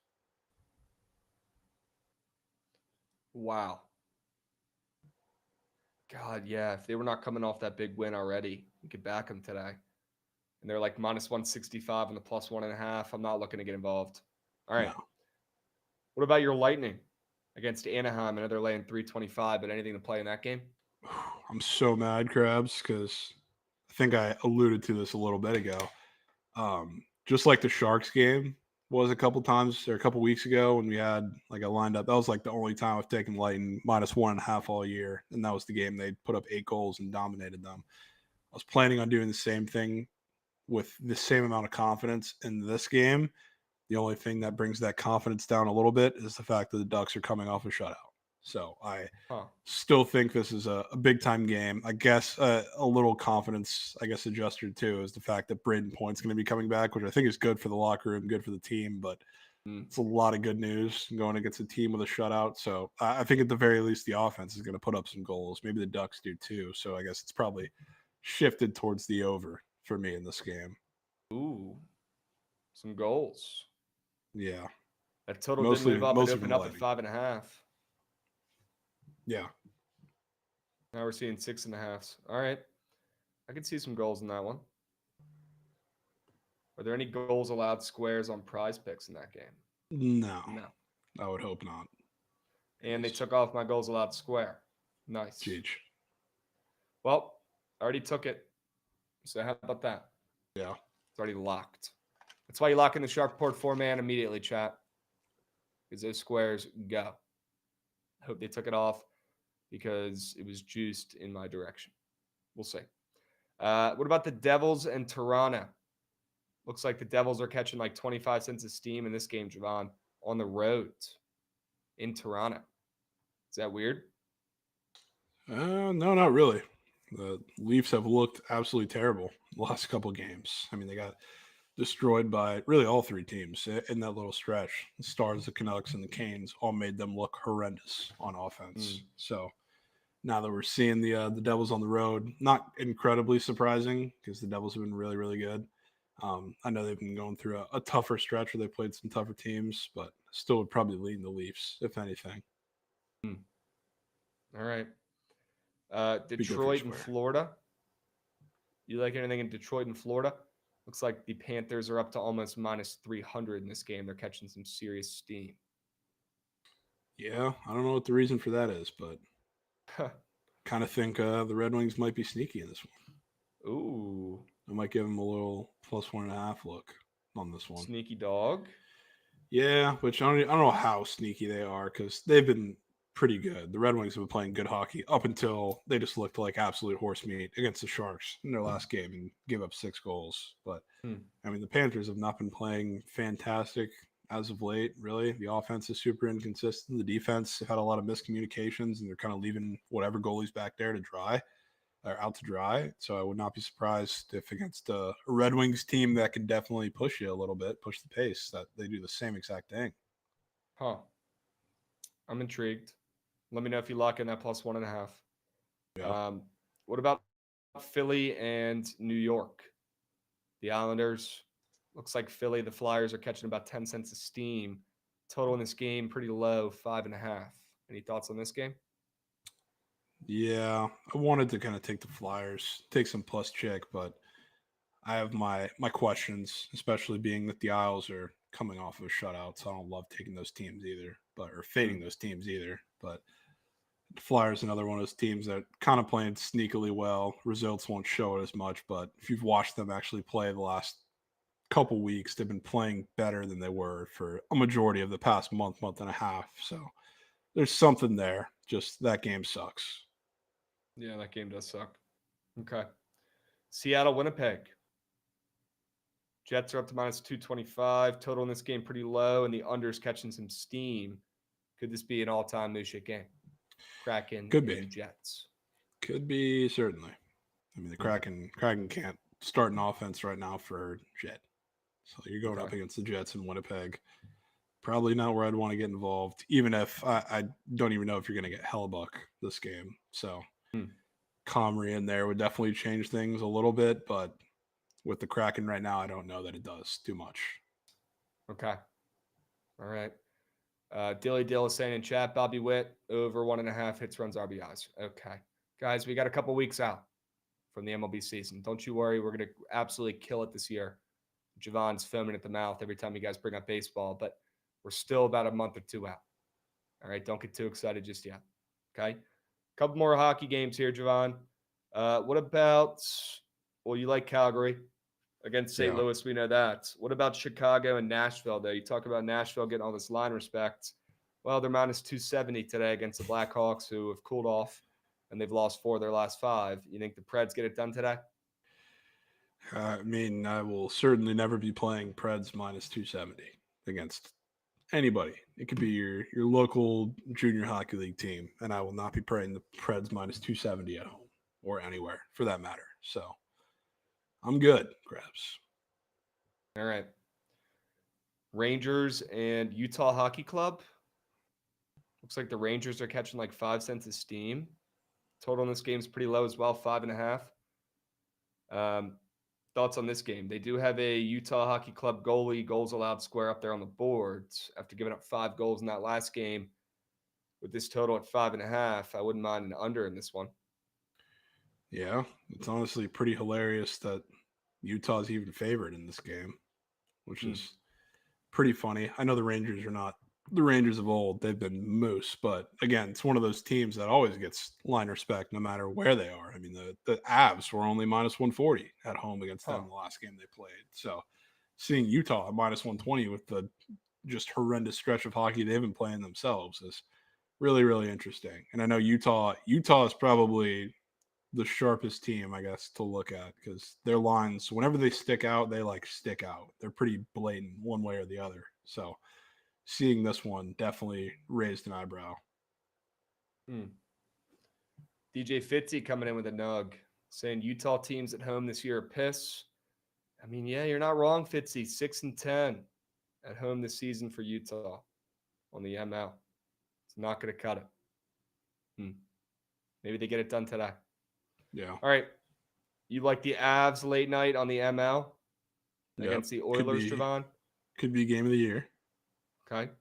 S2: Wow. God, yeah. If they were not coming off that big win already, we could back them today. And they're like minus 165 and the plus 1.5. I'm not looking to get involved. All right. No. What about your Lightning against Anaheim? I know they're laying 325, but anything to play in that game?
S3: I'm so mad, Krabs, because I think I alluded to this a little bit ago. Just like the Sharks game was a couple times or a couple weeks ago when we had like a lined up. That was like the only time I've taken Lightning minus 1.5 all year. And that was the game they put up 8 goals and dominated them. I was planning on doing the same thing with the same amount of confidence in this game. The only thing that brings that confidence down a little bit is the fact that the Ducks are coming off a shutout. So I still think this is a big time game. I guess a little confidence, adjuster too, is the fact that Braden Point's going to be coming back, which I think is good for the locker room, good for the team. But it's a lot of good news going against a team with a shutout. So I think at the very least, the offense is going to put up some goals. Maybe the Ducks do too. So I guess it's probably shifted towards the over for me in this game.
S2: Ooh, some goals.
S3: Yeah.
S2: That total did move up and open up at 5.5.
S3: Yeah.
S2: Now we're seeing 6.5. All right. I can see some goals in that one. Are there any goals allowed squares on Prize Picks in that game?
S3: No. I would hope not.
S2: And they took off my goals allowed square. Nice.
S3: Jeez.
S2: Well, I already took it. So how about that?
S3: Yeah.
S2: It's already locked. That's why you lock in the Shark Report 4-man immediately, chat. Because those squares go. I hope they took it off because it was juiced in my direction. We'll see. What about the Devils and Toronto? Looks like the Devils are catching like 25 cents of steam in this game, Jovan, on the road in Toronto. Is that weird?
S3: No, not really. The Leafs have looked absolutely terrible the last couple of games. I mean, they got destroyed by really all three teams in that little stretch. The Stars, the Canucks, and the Canes all made them look horrendous on offense. So now that we're seeing the Devils on the road, not incredibly surprising because the Devils have been really, really good. I know they've been going through a tougher stretch where they played some tougher teams, but still would probably lean the Leafs, if anything.
S2: All right. Detroit and Florida. You like anything in Detroit and Florida? Looks like the Panthers are up to almost minus 300 in this game. They're catching some serious steam.
S3: Yeah, I don't know what the reason for that is, but kind of think the Red Wings might be sneaky in this one.
S2: Ooh.
S3: I might give them a little plus 1.5 look on this one.
S2: Sneaky dog?
S3: Yeah, which I don't know how sneaky they are because they've been pretty good. The Red Wings have been playing good hockey up until they just looked like absolute horse meat against the Sharks in their last game and gave up 6 goals. But, I mean, the Panthers have not been playing fantastic as of late, really. The offense is super inconsistent. The defense have had a lot of miscommunications, and they're kind of leaving whatever goalie's back there to dry. Are out to dry. So I would not be surprised if against a Red Wings team that can definitely push you a little bit, push the pace, that they do the same exact thing.
S2: I'm intrigued. Let me know if you lock in that plus 1.5.
S3: Yeah.
S2: What about Philly and New York? The Islanders. Looks like Philly, the Flyers are catching about 10 cents of steam. Total in this game, pretty low, 5.5. Any thoughts on this game?
S3: Yeah, I wanted to kind of take the Flyers, take some plus check, but I have my questions, especially being that the Isles are coming off of a shutout, so I don't love taking those teams either, or fading those teams either. But the Flyers, another one of those teams that kind of playing sneakily well. Results won't show it as much, but if you've watched them actually play the last couple weeks, they've been playing better than they were for a majority of the past month and a half. So there's something there. Just that game sucks.
S2: Yeah, that game does suck. Okay. Seattle, Winnipeg. Jets are up to minus 225. Total in this game pretty low, and the under's catching some steam. Could this be an all-time new shit game? Kraken
S3: Could be.
S2: And Jets.
S3: Could be, certainly. I mean, the Kraken can't start an offense right now for Jet. So you're going up against the Jets in Winnipeg. Probably not where I'd want to get involved, even if I don't even know if you're going to get Hellebuck this game. So Comrie in there would definitely change things a little bit, but with the Kraken right now, I don't know that it does too much.
S2: Okay. All right. Dilly Dill is saying in chat, Bobby Witt, over 1.5 hits, runs, RBIs. Okay. Guys, we got a couple weeks out from the MLB season. Don't you worry. We're going to absolutely kill it this year. Jovan's foaming at the mouth every time you guys bring up baseball, but we're still about a month or two out. All right. Don't get too excited just yet. Okay. Couple more hockey games here, Jovan. What about, well, you like Calgary against St. Louis. We know that. What about Chicago and Nashville, though? You talk about Nashville getting all this line respect. Well, they're minus 270 today against the Blackhawks, who have cooled off, and they've lost 4 of their last 5. You think the Preds get it done today?
S3: I mean, I will certainly never be playing Preds minus 270 against Anybody. It could be your local junior hockey league team, and I will not be playing the Preds minus 270 at home or anywhere for that matter. So I'm good, Krabs.
S2: All right. Rangers and Utah Hockey Club. Looks like the Rangers are catching like 5 cents of steam. Total in this game is pretty low as well, 5.5. Thoughts on this game? They do have a Utah Hockey Club goalie goals allowed square up there on the boards after giving up 5 goals in that last game. With this total at 5.5, I wouldn't mind an under in this one.
S3: Yeah, it's honestly pretty hilarious that Utah's even favored in this game, which is pretty funny. I know the Rangers are not the Rangers of old. They've been moose, but again, it's one of those teams that always gets line respect no matter where they are. I mean, the Avs were only minus 140 at home against them the last game they played. So seeing Utah at minus 120 with the just horrendous stretch of hockey they've been playing themselves is really, really interesting. And I know Utah is probably the sharpest team, I guess, to look at because their lines, whenever they stick out, they like stick out. They're pretty blatant one way or the other. So seeing this one definitely raised an eyebrow.
S2: DJ Fitzy coming in with a nug saying Utah teams at home this year are piss. I mean, yeah, you're not wrong, Fitzy. 6-10 at home this season for Utah on the ML. It's not going to cut it. Maybe they get it done today.
S3: Yeah.
S2: All right. You like the Avs late night on the ML against the Oilers, Jovan?
S3: Could be game of the year.
S2: Okay.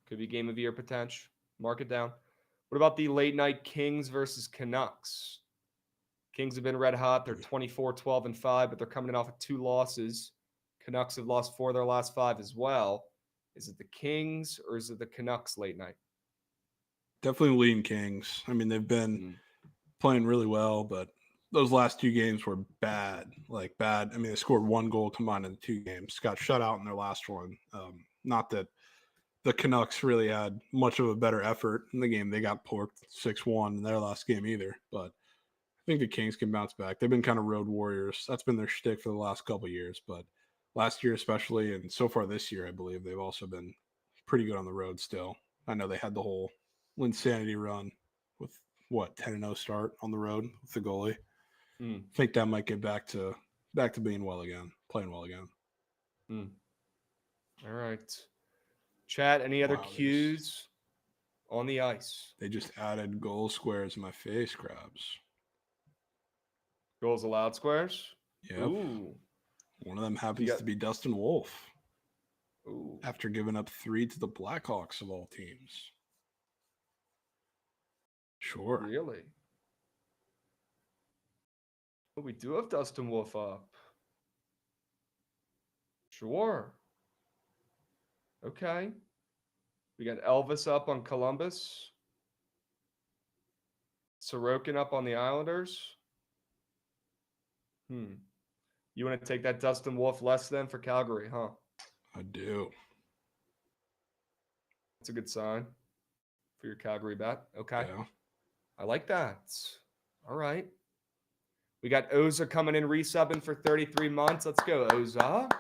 S2: Could be game of the year potential. Mark it down. What about the late night Kings versus Canucks? Kings have been red hot. They're 24-12-5, but they're coming in off of 2 losses. Canucks have lost 4 of their last 5 as well. Is it the Kings or is it the Canucks late night?
S3: Definitely lean Kings. I mean, they've been playing really well, but those last 2 games were bad. Like bad. I mean, they scored 1 goal combined in 2 games. Got shut out in their last one. Not that the Canucks really had much of a better effort in the game. They got porked 6-1 in their last game either. But I think the Kings can bounce back. They've been kind of road warriors. That's been their shtick for the last couple of years. But last year especially, and so far this year, I believe, they've also been pretty good on the road still. I know they had the whole Linsanity run with, 10-0 start on the road with the goalie. I think that might get back to being well again, playing well again.
S2: All right. Chat, any other cues on the ice?
S3: They just added goal squares in my face, Krabs.
S2: Goals allowed squares?
S3: Yep. Ooh. One of them happens to be Dustin Wolf.
S2: Ooh.
S3: After giving up 3 to the Blackhawks of all teams. Sure.
S2: Really? Well, we do have Dustin Wolf up. Sure. Okay. We got Elvis up on Columbus. Sorokin up on the Islanders. You want to take that Dustin Wolf less than for Calgary, huh?
S3: I do.
S2: That's a good sign for your Calgary bet. Okay.
S3: Yeah.
S2: I like that. All right. We got Oza coming in, resubbing for 33 months. Let's go, Oza.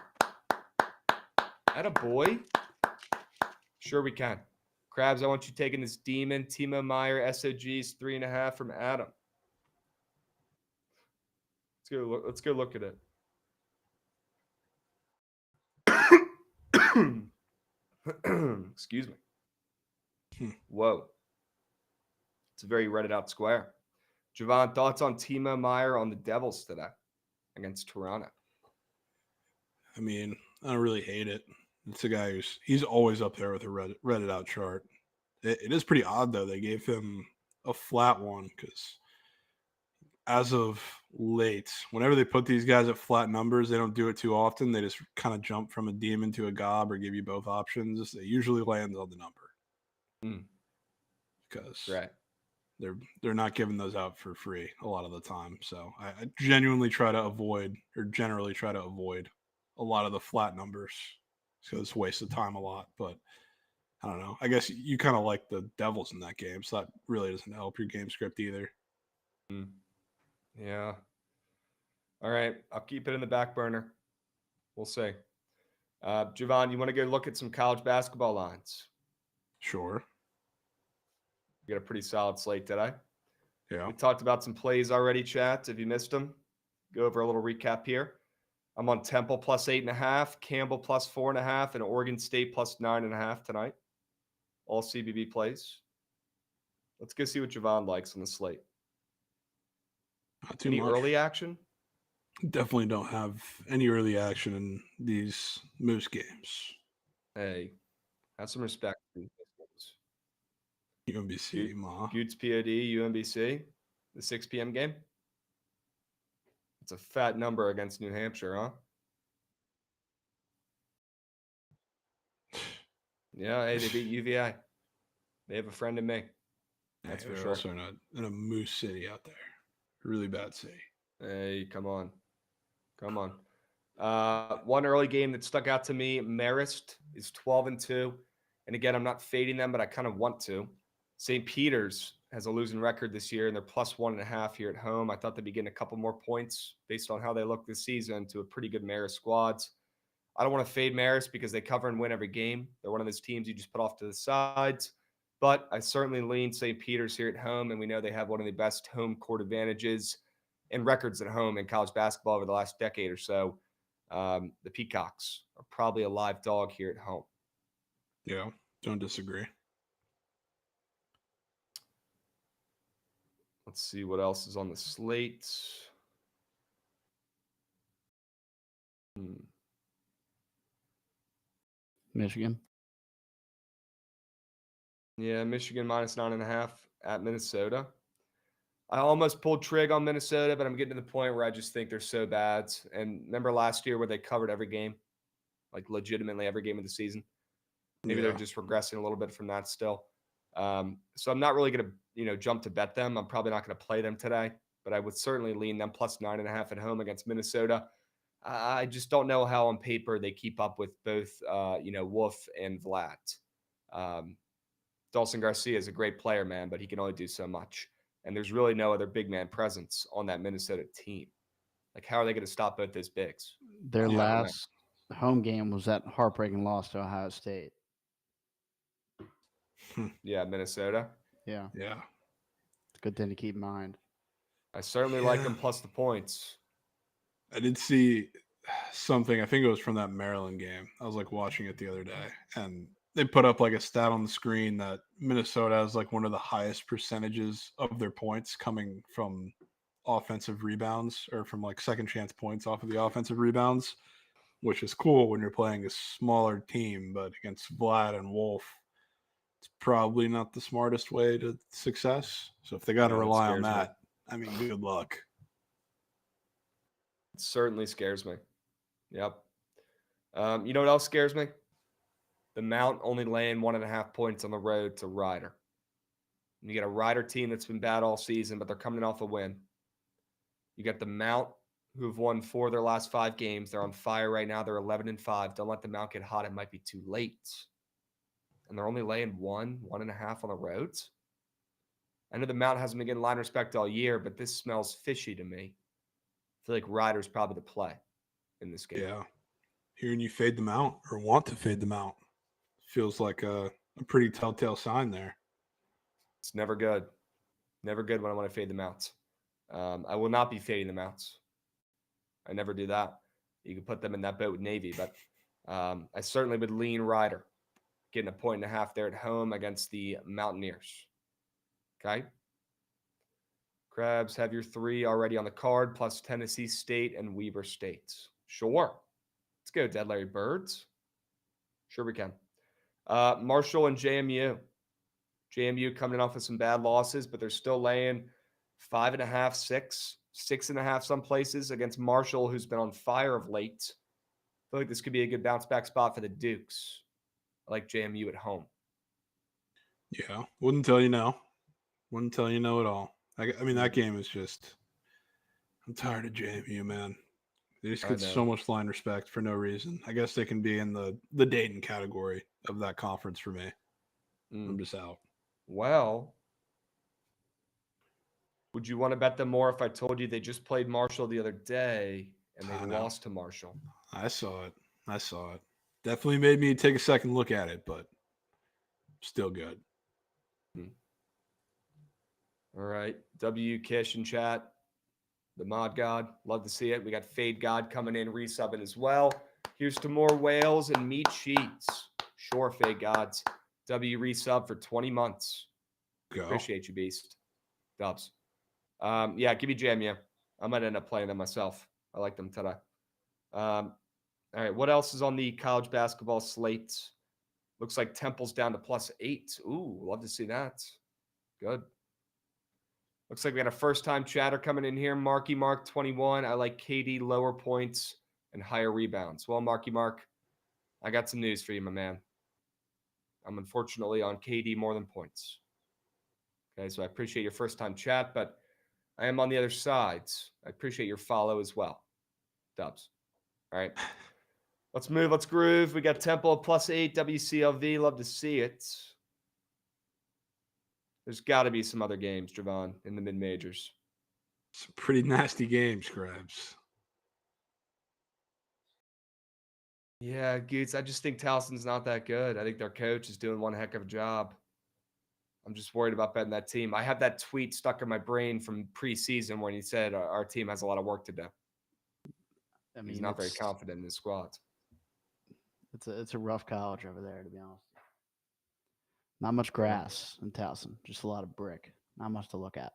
S2: Attaboy. Sure we can. Krabs, I want you taking this Demon, Timo Meyer, SOGs 3.5 from Adam. Let's go look at it. Excuse me. Whoa. It's a very Reddit out square. Jovan, thoughts on Timo Meyer on the Devils today against Toronto?
S3: I mean, I don't really hate it. It's a guy he's always up there with a Reddit out chart. It is pretty odd, though. They gave him a flat one because as of late, whenever they put these guys at flat numbers, they don't do it too often. They just kind of jump from a demon to a gob or give you both options. It usually lands on the number. Because they're not giving those out for free a lot of the time. So I generally try to avoid a lot of the flat numbers. So it's a waste of time a lot. But I don't know. I guess you kind of like the Devils in that game. So that really doesn't help your game script either.
S2: Yeah. All right. I'll keep it in the back burner. We'll see. Jovan, you want to go look at some college basketball lines?
S3: Sure.
S2: We got a pretty solid slate today.
S3: Yeah.
S2: We talked about some plays already, chat. If you missed them, go over a little recap here. I'm on Temple plus 8.5, Campbell plus 4.5, and Oregon State plus 9.5 tonight. All CBB plays. Let's go see what Jovan likes on the slate.
S3: Not too
S2: Any
S3: much.
S2: early action?
S3: Definitely don't have any early action in these Moose games.
S2: Hey, have some respect.
S3: UMBC, ma.
S2: Goots POD, UMBC, the 6 p.m. game. It's a fat number against New Hampshire, huh? Yeah, hey, they beat UVA. They have a friend in me. That's for sure.
S3: Also in a Moose city out there. Really bad city.
S2: Hey, come on. Come on. One early game that stuck out to me, Marist is 12-2. And again, I'm not fading them, but I kind of want to. St. Peter's has a losing record this year, and they're plus 1.5 here at home. I thought they'd be getting a couple more points based on how they look this season to a pretty good Marist squads. I don't want to fade Marist because they cover and win every game. They're one of those teams you just put off to the sides. But I certainly lean St. Peter's here at home, and we know they have one of the best home court advantages and records at home in college basketball over the last decade or so. The Peacocks are probably a live dog here at home.
S3: Yeah, don't disagree.
S2: Let's see what else is on the slate.
S4: Michigan.
S2: Yeah, Michigan minus 9.5 at Minnesota. I almost pulled trig on Minnesota, but I'm getting to the point where I just think they're so bad. And remember last year where they covered every game, like legitimately every game of the season? Maybe they're just regressing a little bit from that still. So I'm not really going to, jump to bet them. I'm probably not going to play them today, but I would certainly lean them plus 9.5 at home against Minnesota. I just don't know how on paper they keep up with both, Wolf and Vlad. Dawson Garcia is a great player, man, but he can only do so much. And there's really no other big man presence on that Minnesota team. Like, how are they going to stop both those bigs?
S4: Their last home game was that heartbreaking loss to Ohio State.
S2: Yeah, Minnesota.
S4: Yeah.
S3: Yeah.
S4: It's a good thing to keep in mind.
S2: I certainly like them plus the points.
S3: I did see something, I think it was from that Maryland game. I was like watching it the other day, and they put up like a stat on the screen that Minnesota has like one of the highest percentages of their points coming from offensive rebounds or from like second chance points off of the offensive rebounds, which is cool when you're playing a smaller team, but against Vlad and Wolf, it's probably not the smartest way to success. So if they got to rely on that, I mean, good luck.
S2: It certainly scares me. Yep. You know what else scares me? The Mount only laying 1.5 points on the road to Rider. You get a Rider team that's been bad all season, but they're coming off a win. You got the Mount, who have won 4 of their last 5 games. They're on fire right now. They're 11-5. Don't let the Mount get hot. It might be too late. And they're only laying 1.5 on the roads. I know the Mount hasn't been getting line respect all year, but this smells fishy to me. I feel like Rider's probably the play in this game.
S3: Yeah. Hearing you fade them out or want to fade them out feels like a pretty telltale sign there.
S2: It's never good. Never good when I want to fade the Mounts. I will not be fading the Mounts. I never do that. You can put them in that boat with Navy, but I certainly would lean Rider, getting a 1.5 there at home against the Mountaineers. Okay? Krabs, have your 3 already on the card, plus Tennessee State and Weber State. Sure. Let's go, Dead Larry Birds. Sure we can. Marshall and JMU. JMU coming off of some bad losses, but they're still laying 5.5, 6, 6.5 some places against Marshall, who's been on fire of late. I feel like this could be a good bounce back spot for the Dukes. I like JMU at home.
S3: Yeah, wouldn't tell you no. Wouldn't tell you no at all. I mean, that game is just, I'm tired of JMU, man. They just get so much line respect for no reason. I guess they can be in the Dayton category of that conference for me. I'm just out.
S2: Well, would you want to bet them more if I told you they just played Marshall the other day and they lost to Marshall?
S3: I saw it. Definitely made me take a second look at it, but still good.
S2: All right. W. Kish in chat. The Mod God. Love to see it. We got Fade God coming in, resubbing as well. Here's to more whales and meat sheets. Sure, Fade Gods. W resub for 20 months.
S3: Go.
S2: Appreciate you, Beast. Dubs. Yeah, give me Jam, yeah. I might end up playing them myself. I like them today. All right, what else is on the college basketball slate? Looks like Temple's down to +8. Ooh, love to see that. Good. Looks like we got a first-time chatter coming in here. Marky Mark 21. I like KD lower points and higher rebounds. Well, Marky Mark, I got some news for you, my man. I'm unfortunately on KD more than points. Okay, so I appreciate your first-time chat, but I am on the other side. I appreciate your follow as well. Dubs. All right. Let's move. Let's groove. We got Temple +8 WCLV. Love to see it. There's got to be some other games, Jovan, in the mid-majors.
S3: Some pretty nasty games, Krabs.
S2: Yeah, Goots, I just think Towson's not that good. I think their coach is doing one heck of a job. I'm just worried about betting that team. I have that tweet stuck in my brain from preseason when he said our team has a lot of work to do. I mean, he's not very confident in his squad.
S4: It's a rough college over there, to be honest. Not much grass in Towson, just a lot of brick. Not much to look at.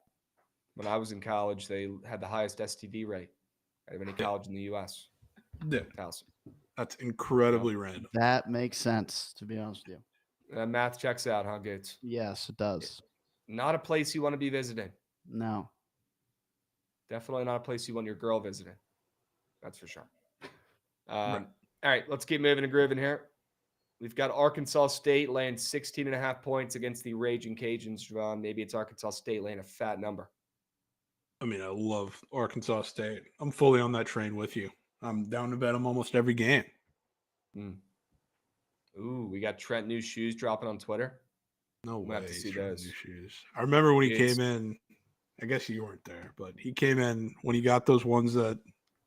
S2: When I was in college, they had the highest STD rate out of any college in the U.S.
S3: Yeah.
S2: Towson.
S3: That's incredibly random.
S4: That makes sense, to be honest with you.
S2: Math checks out, huh, Gates?
S4: Yes, it does.
S2: Not a place you want to be visiting.
S4: No.
S2: Definitely not a place you want your girl visiting. That's for sure.
S3: Right.
S2: All right, let's keep moving and grooving here. We've got Arkansas State laying 16.5 points against the Raging Cajuns, Jovan. Maybe it's Arkansas State laying a fat number.
S3: I mean, I love Arkansas State. I'm fully on that train with you. I'm down to bet them almost every game.
S2: Ooh, we got Trent new shoes dropping on Twitter.
S3: No way.
S2: Have to see those
S3: new shoes. I remember when he came in. I guess you weren't there, but he came in when he got those ones that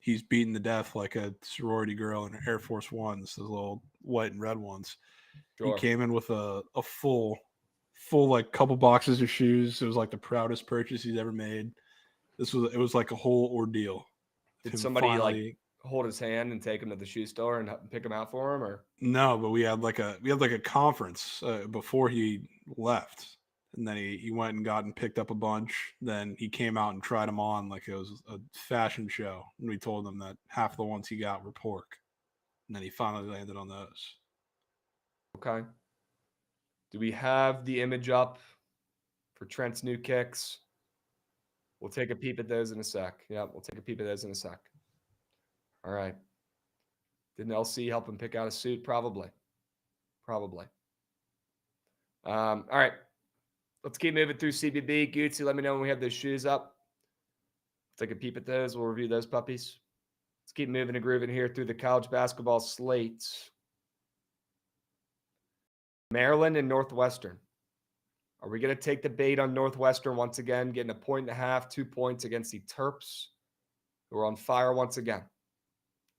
S3: he's beaten to death like a sorority girl in Air Force Ones, those little white and red ones. Sure. He came in with a full like couple boxes of shoes. It was like the proudest purchase he's ever made. It was like a whole ordeal.
S2: Did somebody like hold his hand and take him to the shoe store and pick him out for him, or
S3: no? But we had like a conference before he left, and then he went and got and picked up a bunch. Then he came out and tried them on like it was a fashion show. And we told him that half the ones he got were pork, and then he finally landed on those.
S2: Okay. Do we have the image up for Trent's new kicks? We'll take a peep at those in a sec. Yeah, we'll take a peep at those in a sec. All right. Didn't LC help him pick out a suit? Probably. All right. Let's keep moving through CBB. Gucci, let me know when we have those shoes up. Take a peep at those. We'll review those puppies. Let's keep moving and grooving here through the college basketball slate. Maryland and Northwestern. Are we going to take the bait on Northwestern once again, getting 1.5, 2 points against the Terps, who are on fire once again?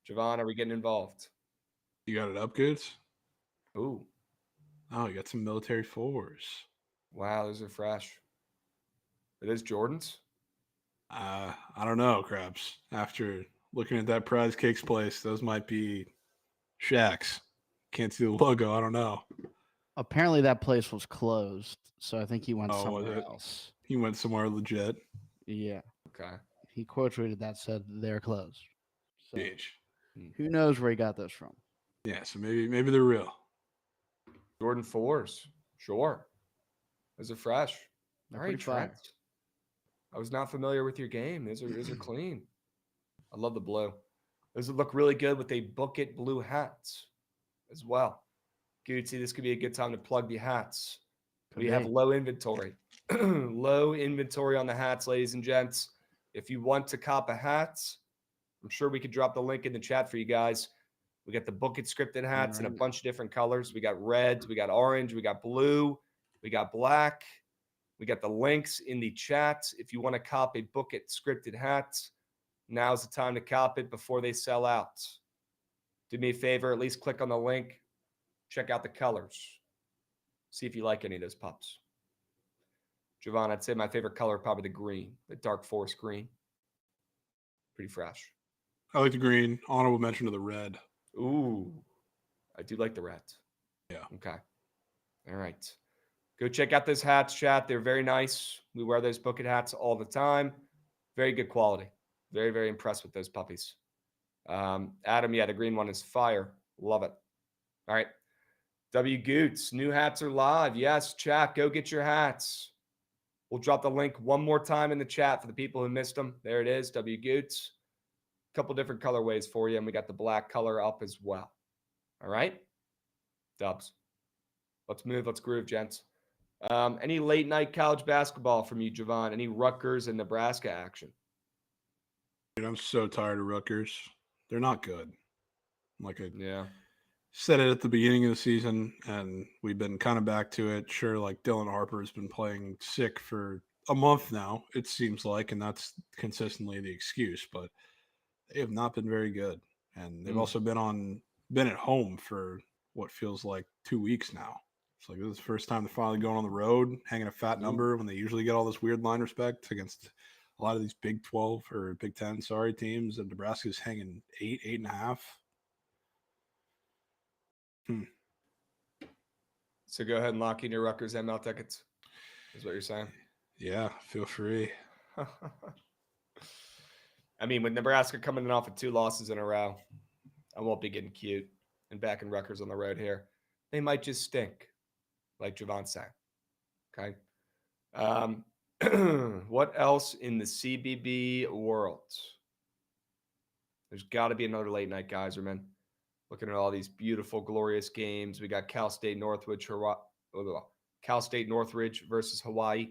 S2: Jovan, are we getting involved?
S3: You got it up, Goods?
S2: Ooh.
S3: Oh, you got some military fours.
S2: Wow, those are fresh. Are those Jordans?
S3: I don't know, Krabs. After looking at that Prize Cakes place, those might be Shaq's. Can't see the logo. I don't know.
S4: Apparently that place was closed, so I think he went somewhere else.
S3: He went somewhere legit.
S4: Yeah.
S2: Okay.
S4: He quote tweeted that, said they're closed. So
S3: Bitch.
S4: Who knows where he got those from?
S3: Yeah, so maybe they're real.
S2: Jordan 4s. Sure. Those are fresh.
S4: They're
S2: all right, Trent. I was not familiar with your game. Those are clean. I love the blue. Those would look really good with a Bookit blue hats as well. Gucci, this could be a good time to plug the hats. We have low inventory. Low inventory on the hats, ladies and gents. If you want to cop a hat, I'm sure we could drop the link in the chat for you guys. We got the Bookit scripted hats in a bunch of different colors. We got red, we got orange, we got blue, we got black. We got the links in the chat. If you want to cop a Bookit scripted hat, now's the time to cop it before they sell out. Do me a favor, at least click on the link. Check out the colors. See if you like any of those pups. Jovan, I'd say my favorite color probably the green, the dark forest green. Pretty fresh.
S3: I like the green. Honorable mention to the red.
S2: Ooh, I do like the red.
S3: Yeah.
S2: Okay. All right. Go check out those hats, chat. They're very nice. We wear those Bookit hats all the time. Very good quality. Very, very impressed with those puppies. Adam, yeah, the green one is fire. Love it. All right. W Goots, new hats are live. Yes, chat, go get your hats. We'll drop the link one more time in the chat for the people who missed them. There it is, W Goots. A couple different colorways for you, and we got the black color up as well. All right? Dubs. Let's move. Let's groove, gents. Any late night college basketball from you, Jovan? Any Rutgers and Nebraska action?
S3: Dude, I'm so tired of Rutgers. They're not good.
S2: Yeah.
S3: Said it at the beginning of the season, and we've been kind of back to it. Sure, like Dylan Harper's been playing sick for a month now, it seems like, and that's consistently the excuse, but they have not been very good. And they've also been at home for what feels like 2 weeks now. It's like this is the first time they're finally going on the road, hanging a fat number when they usually get all this weird line respect against a lot of these Big 12 or Big 10, teams. And Nebraska's hanging 8.5.
S2: So go ahead and lock in your Rutgers ML tickets, is what you're saying?
S3: Yeah, feel free.
S2: I mean, with Nebraska coming in off of 2 losses in a row, I won't be getting cute and backing Rutgers on the road here. They might just stink, like Jovan said. Okay. What else in the CBB world? There's got to be another late night geyserman. Looking at all these beautiful, glorious games. We got Cal State Northridge versus Hawaii.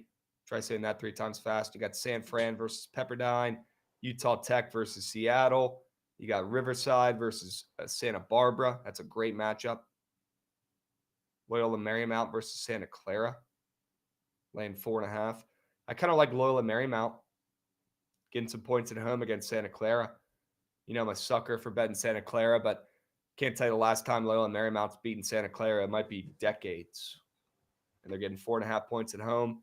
S2: Try saying that 3 times fast. You got San Fran versus Pepperdine. Utah Tech versus Seattle. You got Riverside versus Santa Barbara. That's a great matchup. Loyola Marymount versus Santa Clara. Laying 4.5. I kind of like Loyola Marymount getting some points at home against Santa Clara. You know, I'm a sucker for betting Santa Clara, but can't tell you the last time Loyola Marymount's beaten Santa Clara. It might be decades. And they're getting 4.5 points at home.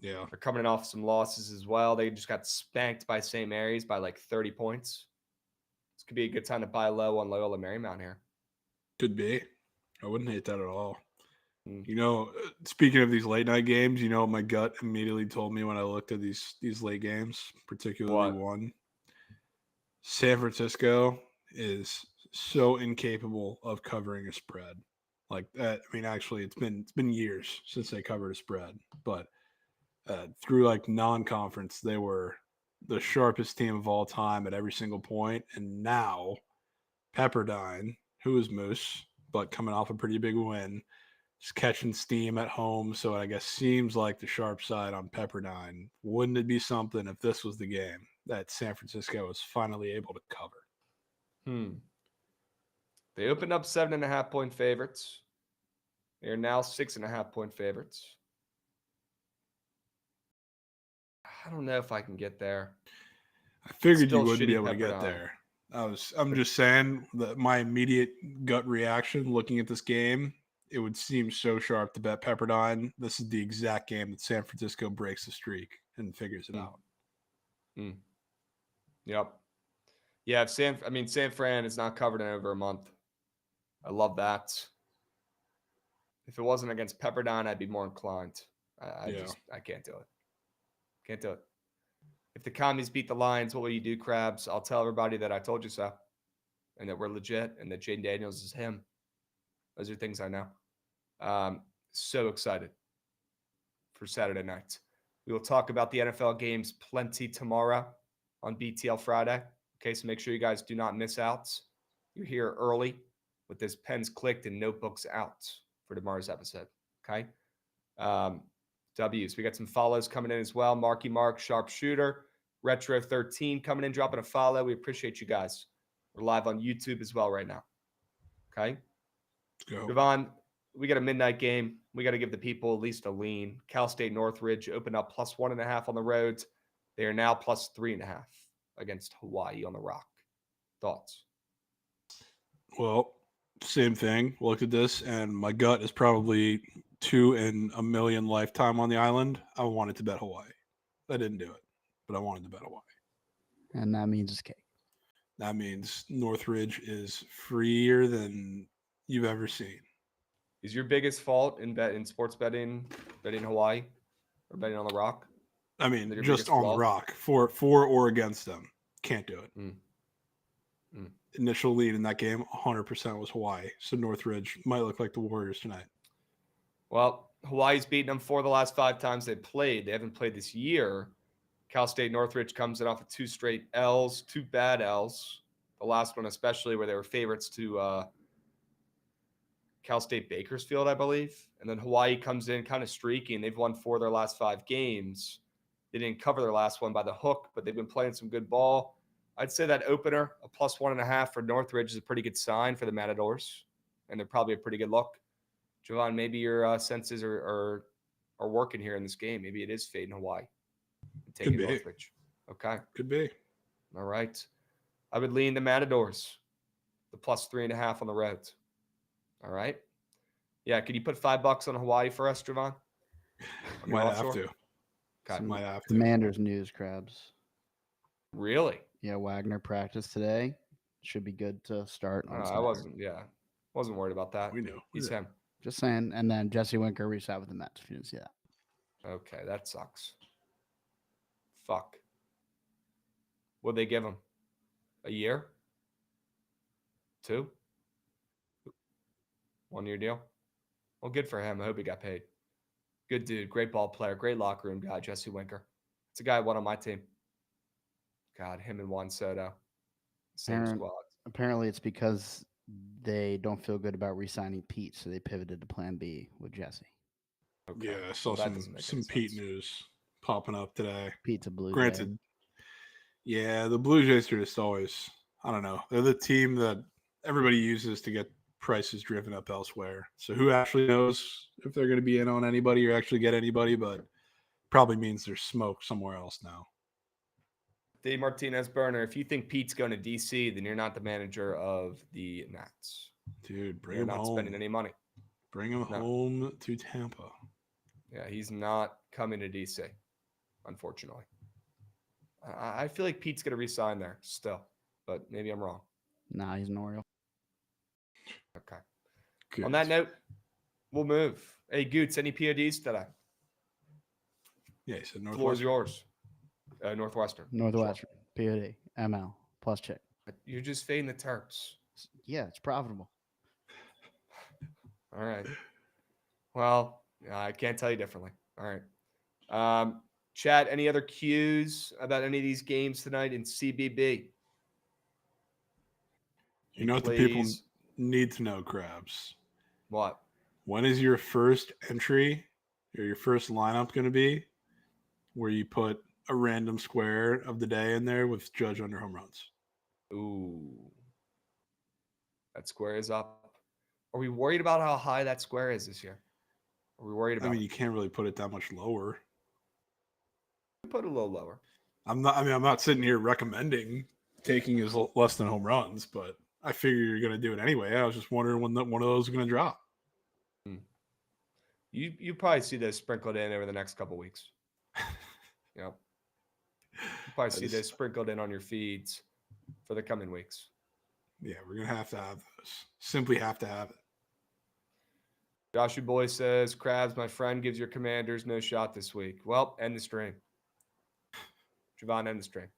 S3: Yeah.
S2: They're coming off some losses as well. They just got spanked by St. Mary's by like 30 points. This could be a good time to buy low on Loyola Marymount here.
S3: Could be. I wouldn't hate that at all. You know, speaking of these late night games, you know, my gut immediately told me when I looked at these late games, particularly one. San Francisco is so incapable of covering a spread. Like that. I mean, actually, it's been years since they covered a spread, but through like non-conference, they were the sharpest team of all time at every single point. And now Pepperdine, who is Moose, but coming off a pretty big win, is catching steam at home. So I guess seems like the sharp side on Pepperdine. Wouldn't it be something if this was the game that San Francisco was finally able to cover?
S2: They opened up 7.5 point favorites. They are now 6.5 point favorites. I don't know if I can get there.
S3: I figured you wouldn't be able to get there. I'm just saying that my immediate gut reaction looking at this game, it would seem so sharp to bet Pepperdine. This is the exact game that San Francisco breaks the streak and figures it out.
S2: Yep. Yeah, San Fran is not covered in over a month. I love that. If it wasn't against Pepperdine, I'd be more inclined. I can't do it. Can't do it. If the Commies beat the Lions, what will you do, Krabs? I'll tell everybody that I told you so, and that we're legit, and that Jaden Daniels is him. Those are things I know. So excited for Saturday night. We will talk about the NFL games plenty tomorrow on BTL Friday. Okay, so make sure you guys do not miss out. You're here early with this pens clicked and notebooks out for tomorrow's episode. Okay. W's. We got some follows coming in as well. Marky Mark, Sharpshooter, Retro 13 coming in, dropping a follow. We appreciate you guys. We're live on YouTube as well right now. Okay. Jovan, we got a midnight game. We got to give the people at least a lean. Cal State Northridge opened up +1.5 on the road. They are now +3.5 against Hawaii on the Rock. Thoughts?
S3: Well, same thing. Looked at this, and my gut is probably 2 in a million lifetime on the island. I wanted to bet Hawaii. I didn't do it, but I wanted to bet Hawaii.
S4: And that means it's cake.
S3: That means Northridge is freer than you've ever seen.
S2: Is your biggest fault in sports betting Hawaii or betting on the Rock?
S3: I mean, just on the Rock for or against them. Can't do it. Initial lead in that game, 100% was Hawaii. So Northridge might look like the Warriors tonight.
S2: Well, Hawaii's beaten them 4 of the last 5 times they played. They haven't played this year. Cal State Northridge comes in off of 2 straight L's, 2 bad L's. The last one especially where they were favorites to Cal State Bakersfield, I believe. And then Hawaii comes in kind of streaky, and they've won 4 of their last 5 games. They didn't cover their last one by the hook, but they've been playing some good ball. I'd say that opener, a +1.5 for Northridge, is a pretty good sign for the Matadors, and they're probably a pretty good look. Jovan, maybe your senses are working here in this game. Maybe it is fading Hawaii. Taking Northridge. Okay.
S3: Could be.
S2: All right. I would lean the Matadors, the +3.5 on the road. All right. Yeah. Can you put $5 on Hawaii for us, Jovan?
S3: Might have to.
S2: Okay.
S3: Might have to.
S4: Commanders news, Krabs.
S2: Really?
S4: Yeah, Wagner practiced today. Should be good to start.
S2: I wasn't worried about that.
S3: We knew.
S2: He's him.
S4: Just saying. And then Jesse Winker reset with the Mets, if you didn't see that.
S2: Okay, that sucks. Fuck. What'd they give him? A year? 2? 1-year deal? Well, good for him. I hope he got paid. Good dude. Great ball player. Great locker room guy, Jesse Winker. It's a guy who won on my team. God, him and Juan Soto. Same squad.
S4: Apparently, it's because they don't feel good about re-signing Pete, so they pivoted to Plan B with Jesse.
S3: Okay. Yeah, I saw some Pete news popping up today.
S4: Pete's a Blue
S3: Granted,
S4: Jay.
S3: Yeah, the Blue Jays are just always, I don't know. They're the team that everybody uses to get prices driven up elsewhere. So who actually knows if they're going to be in on anybody or actually get anybody, but probably means there's smoke somewhere else now.
S2: Dave Martinez Burner, if you think Pete's going to DC, then you're not the manager of the Nats.
S3: Dude, bring him home.
S2: You're not spending any money.
S3: Bring him home to Tampa.
S2: Yeah, he's not coming to DC, unfortunately. I feel like Pete's going to resign there still, but maybe I'm wrong.
S4: Nah, he's an Oriole.
S2: Okay.
S3: Good.
S2: On that note, we'll move. Hey, Goots, any PODs today?
S3: Yeah, he said Northwestern.
S2: Floor is yours. Northwestern.
S4: Northwestern. Sure. POD. ML. Plus check.
S2: You're just fading the Terps.
S4: Yeah, it's profitable.
S2: All right. Well, I can't tell you differently. All right. Chad, any other cues about any of these games tonight in CBB?
S3: You know what the people need to know, Krabs?
S2: What?
S3: When is your first entry or your first lineup going to be where you put a random square of the day in there with Judge under home runs?
S2: Ooh. That square is up. Are we worried about how high that square is this year? Are we worried about
S3: you can't really put it that much lower.
S2: Put it a little lower.
S3: I'm not sitting here recommending taking his less than home runs, but I figure you're going to do it anyway. I was just wondering when one of those is going to drop.
S2: You probably see those sprinkled in over the next couple weeks. Yep. You probably see those sprinkled in on your feeds for the coming weeks.
S3: Yeah, we're going to have those. Simply have to have it.
S2: Joshua Boy says, Krabs, my friend, gives your Commanders no shot this week. Well, end the stream. Jovan, end the stream.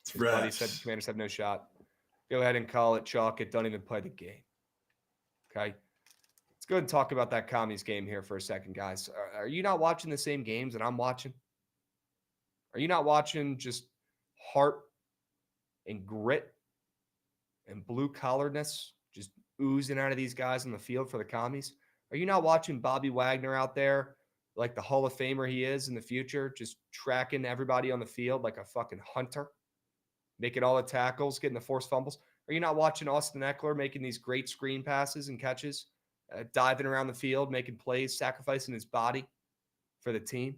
S3: It's
S2: His buddy said the Commanders have no shot. Go ahead and call it, chalk it. Don't even play the game. Okay? Let's go ahead and talk about that Commies game here for a second, guys. Are you not watching the same games that I'm watching? Are you not watching just heart and grit and blue-collarness just oozing out of these guys on the field for the Commies? Are you not watching Bobby Wagner out there like the Hall of Famer he is in the future, just tracking everybody on the field like a fucking hunter, making all the tackles, getting the forced fumbles? Are you not watching Austin Eckler making these great screen passes and catches, diving around the field, making plays, sacrificing his body for the team?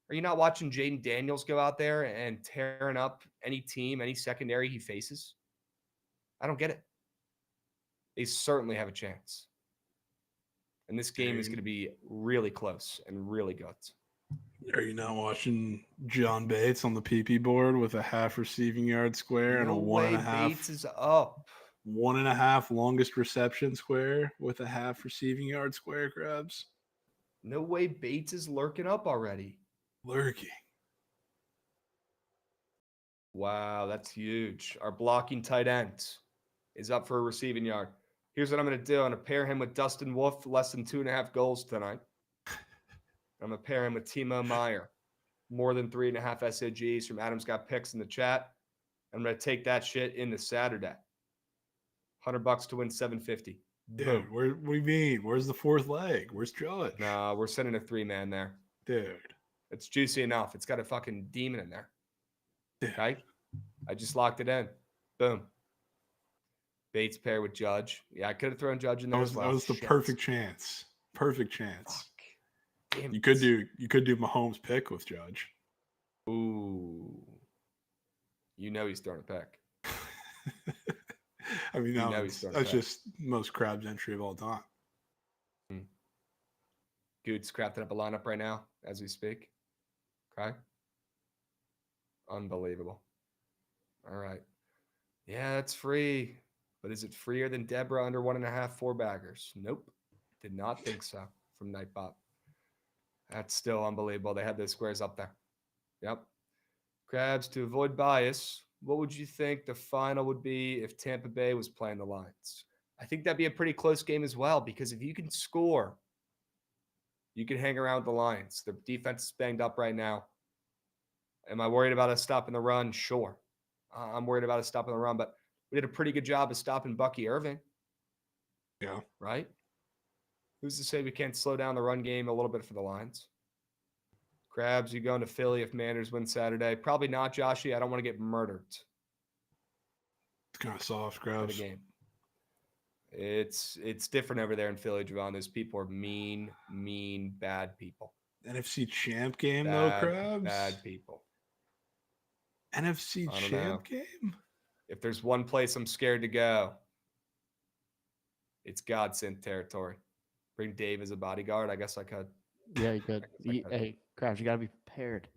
S2: Are you not watching Jaden Daniels go out there and tearing up any team, any secondary he faces? I don't get it. they certainly have a chance. And this game is going to be really close and really good.
S3: Are you not watching John Bates on the PP board with a half receiving yard square and a 1.5?
S2: Bates is up.
S3: 1.5 longest reception square with a half receiving yard square, Krabs?
S2: No way Bates is lurking up already.
S3: Lurking.
S2: Wow, that's huge. Our blocking tight end is up for a receiving yard. Here's what I'm going to do. I'm going to pair him with Dustin Wolf, less than 2.5 goals tonight. I'm going to pair him with Timo Meyer, more than 3.5 SAGs from Adam's Got Picks in the chat. I'm going to take that shit into Saturday. $100 to win $750.
S3: Dude, what do you mean? Where's the fourth leg? Where's Judge?
S2: No, we're sending a 3-man there.
S3: Dude.
S2: It's juicy enough. It's got a fucking demon in there.
S3: Dude.
S2: Okay? I just locked it in. Boom. Bates pair with Judge. Yeah, I could have thrown Judge in there as well.
S3: That was the perfect chance. Perfect chance.
S2: Fuck. Damn
S3: you could do Mahomes pick with Judge.
S2: Ooh. You know he's throwing a pick.
S3: I mean, that's just most Krabs entry of all time.
S2: Good's crafting up a lineup right now as we speak. Okay. Unbelievable. All right. Yeah, that's free. But is it freer than Deborah under 1.5 4-baggers? Nope. Did not think so from Nightbot. That's still unbelievable. They had those squares up there. Yep. Krabs, to avoid bias, what would you think the final would be if Tampa Bay was playing the Lions? I think that'd be a pretty close game as well, because if you can score, you can hang around with the Lions. Their defense is banged up right now. Am I worried about us stopping the run? Sure. I'm worried about us stopping the run, but we did a pretty good job of stopping Bucky Irving.
S3: Yeah.
S2: Right? Who's to say we can't slow down the run game a little bit for the Lions? Krabs, you going to Philly if Manders wins Saturday? Probably not, Joshy. I don't want to get murdered.
S3: It's kind of soft, Krabs.
S2: The game. It's different over there in Philly, Jovan. Those people are mean, bad people.
S3: NFC champ game, though, Krabs?
S2: Bad people.
S3: NFC champ game?
S2: If there's one place I'm scared to go, it's Godsend territory. Bring Dave as a bodyguard. I guess I could.
S4: Yeah, you could. Hey, Krabs, you got to be prepared.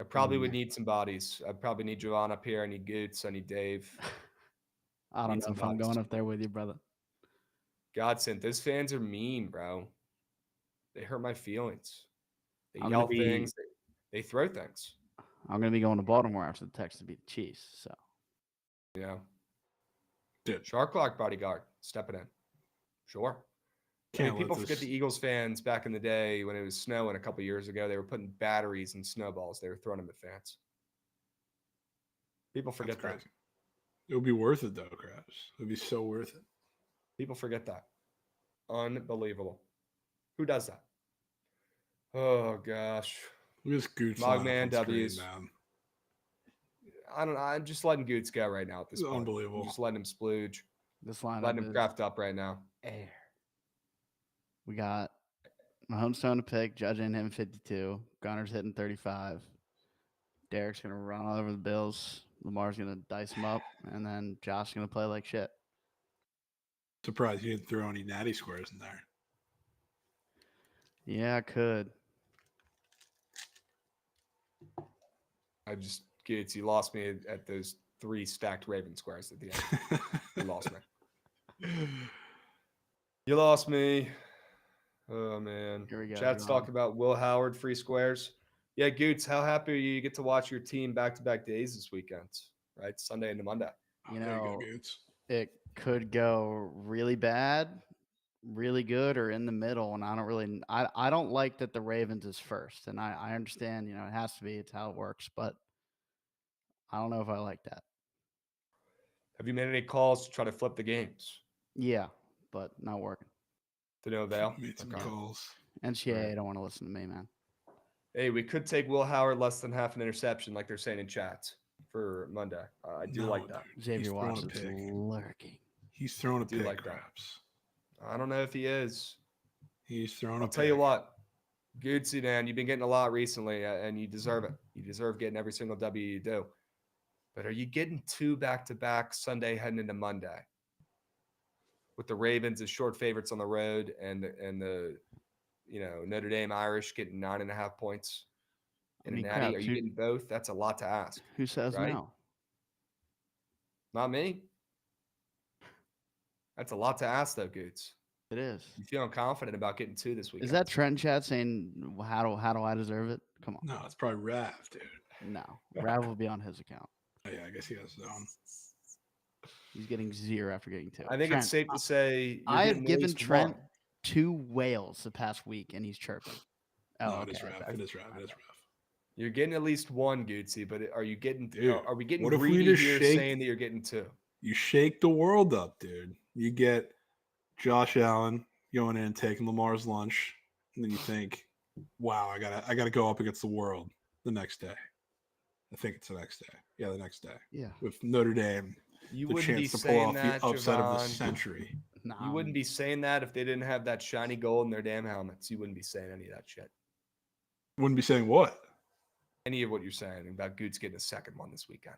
S2: I probably would need some bodies. I probably need Jovan up here. I need Goots. I need Dave.
S4: I don't know if I'm going up there with you, brother.
S2: Godsend. Those fans are mean, bro. They hurt my feelings. They yell things. They throw things.
S4: I'm going to be going to Baltimore after the Texans beat the Chiefs. So,
S2: yeah.
S3: Dude.
S2: Shark Clock bodyguard. Stepping in. Sure. People forget the Eagles fans back in the day when it was snowing a couple years ago. They were putting batteries and snowballs. They were throwing them at fans. People forget that.
S3: It would be worth it, though, Krabs. It would be so worth it.
S2: People forget that. Unbelievable. Who does that? Oh, gosh.
S3: Look at this Goots.
S2: Mogman W's. I don't know. I'm just letting Goots go right now at this point.
S3: Unbelievable.
S2: I'm just letting him splooge.
S4: This lineup
S2: letting him craft up right now.
S4: Air. We got Mahomes throwing a pick, Judge and him 52. Gunner's hitting 35. Derek's going to run all over the Bills. Lamar's going to dice him up. And then Josh's going to play like shit.
S3: Surprised you didn't throw any natty squares in there.
S4: Yeah, I could.
S2: Goots, you lost me at those 3 stacked Raven squares at the end. You lost me. You lost me. Oh, man.
S4: Here we go.
S2: Chat's talking about Will Howard free squares. Yeah, Goots, how happy are you get to watch your team back-to-back days this weekend, right? Sunday into Monday.
S4: You know, it could go really bad, really good, or in the middle. And I don't like that the Ravens is first. And I understand, it has to be. It's how it works. But I don't know if I like that.
S2: Have you made any calls to try to flip the games?
S4: Yeah, but not working.
S2: To no avail?
S3: Made some calls.
S4: NCAA don't want to listen to me, man.
S2: Hey, we could take Will Howard less than half an interception, like they're saying in chat for Monday. I do like that.
S4: Xavier Watson's lurking.
S3: He's throwing a pick,
S2: like
S3: Krabs.
S2: I don't know if he is.
S3: He's throwing a pick.
S2: I'll tell you what, Gootsy, man, you've been getting a lot recently, and you deserve it. You deserve getting every single W you do. But are you getting 2 back-to-back Sunday heading into Monday? with the Ravens as short favorites on the road and the Notre Dame Irish getting 9.5 points in a natty. Are you getting both? That's a lot to ask.
S4: Who says
S2: right?
S4: no?
S2: Not me. That's a lot to ask, though, Goots.
S4: It is.
S2: You feeling confident about getting 2 this weekend?
S4: Is that Trent chat saying how do I deserve it? Come on.
S3: No, it's probably Rav, dude.
S4: No, Rav will be on his account.
S3: Oh, yeah, I guess he has his own.
S4: He's getting 0 after getting 2.
S2: I think
S4: Trent,
S2: it's safe to say
S4: I have given Trent
S2: 1.
S4: 2 whales the past week, and he's chirping. Oh,
S3: no,
S4: okay.
S3: It is Rav. It is Rav.
S2: You're getting at least 1, Gootsy, but are you getting?
S3: Dude,
S2: are we getting
S3: what if we
S2: greedy
S3: just
S2: here,
S3: shake-
S2: saying that you're getting 2?
S3: You shake the world up, dude. You get Josh Allen going in and taking Lamar's lunch, and then you think, "Wow, I gotta go up against the world the next day." I think it's the next day. Yeah, the next day.
S4: Yeah.
S3: With Notre Dame,
S2: You
S3: the
S2: wouldn't be
S3: chance to pull
S2: saying
S3: off
S2: that,
S3: the upset of the
S2: Jovan.
S3: century.
S2: You wouldn't be saying that if they didn't have that shiny gold in their damn helmets. You wouldn't be saying any of that shit.
S3: Wouldn't be saying what?
S2: Any of what you're saying about Goots getting a second one this weekend.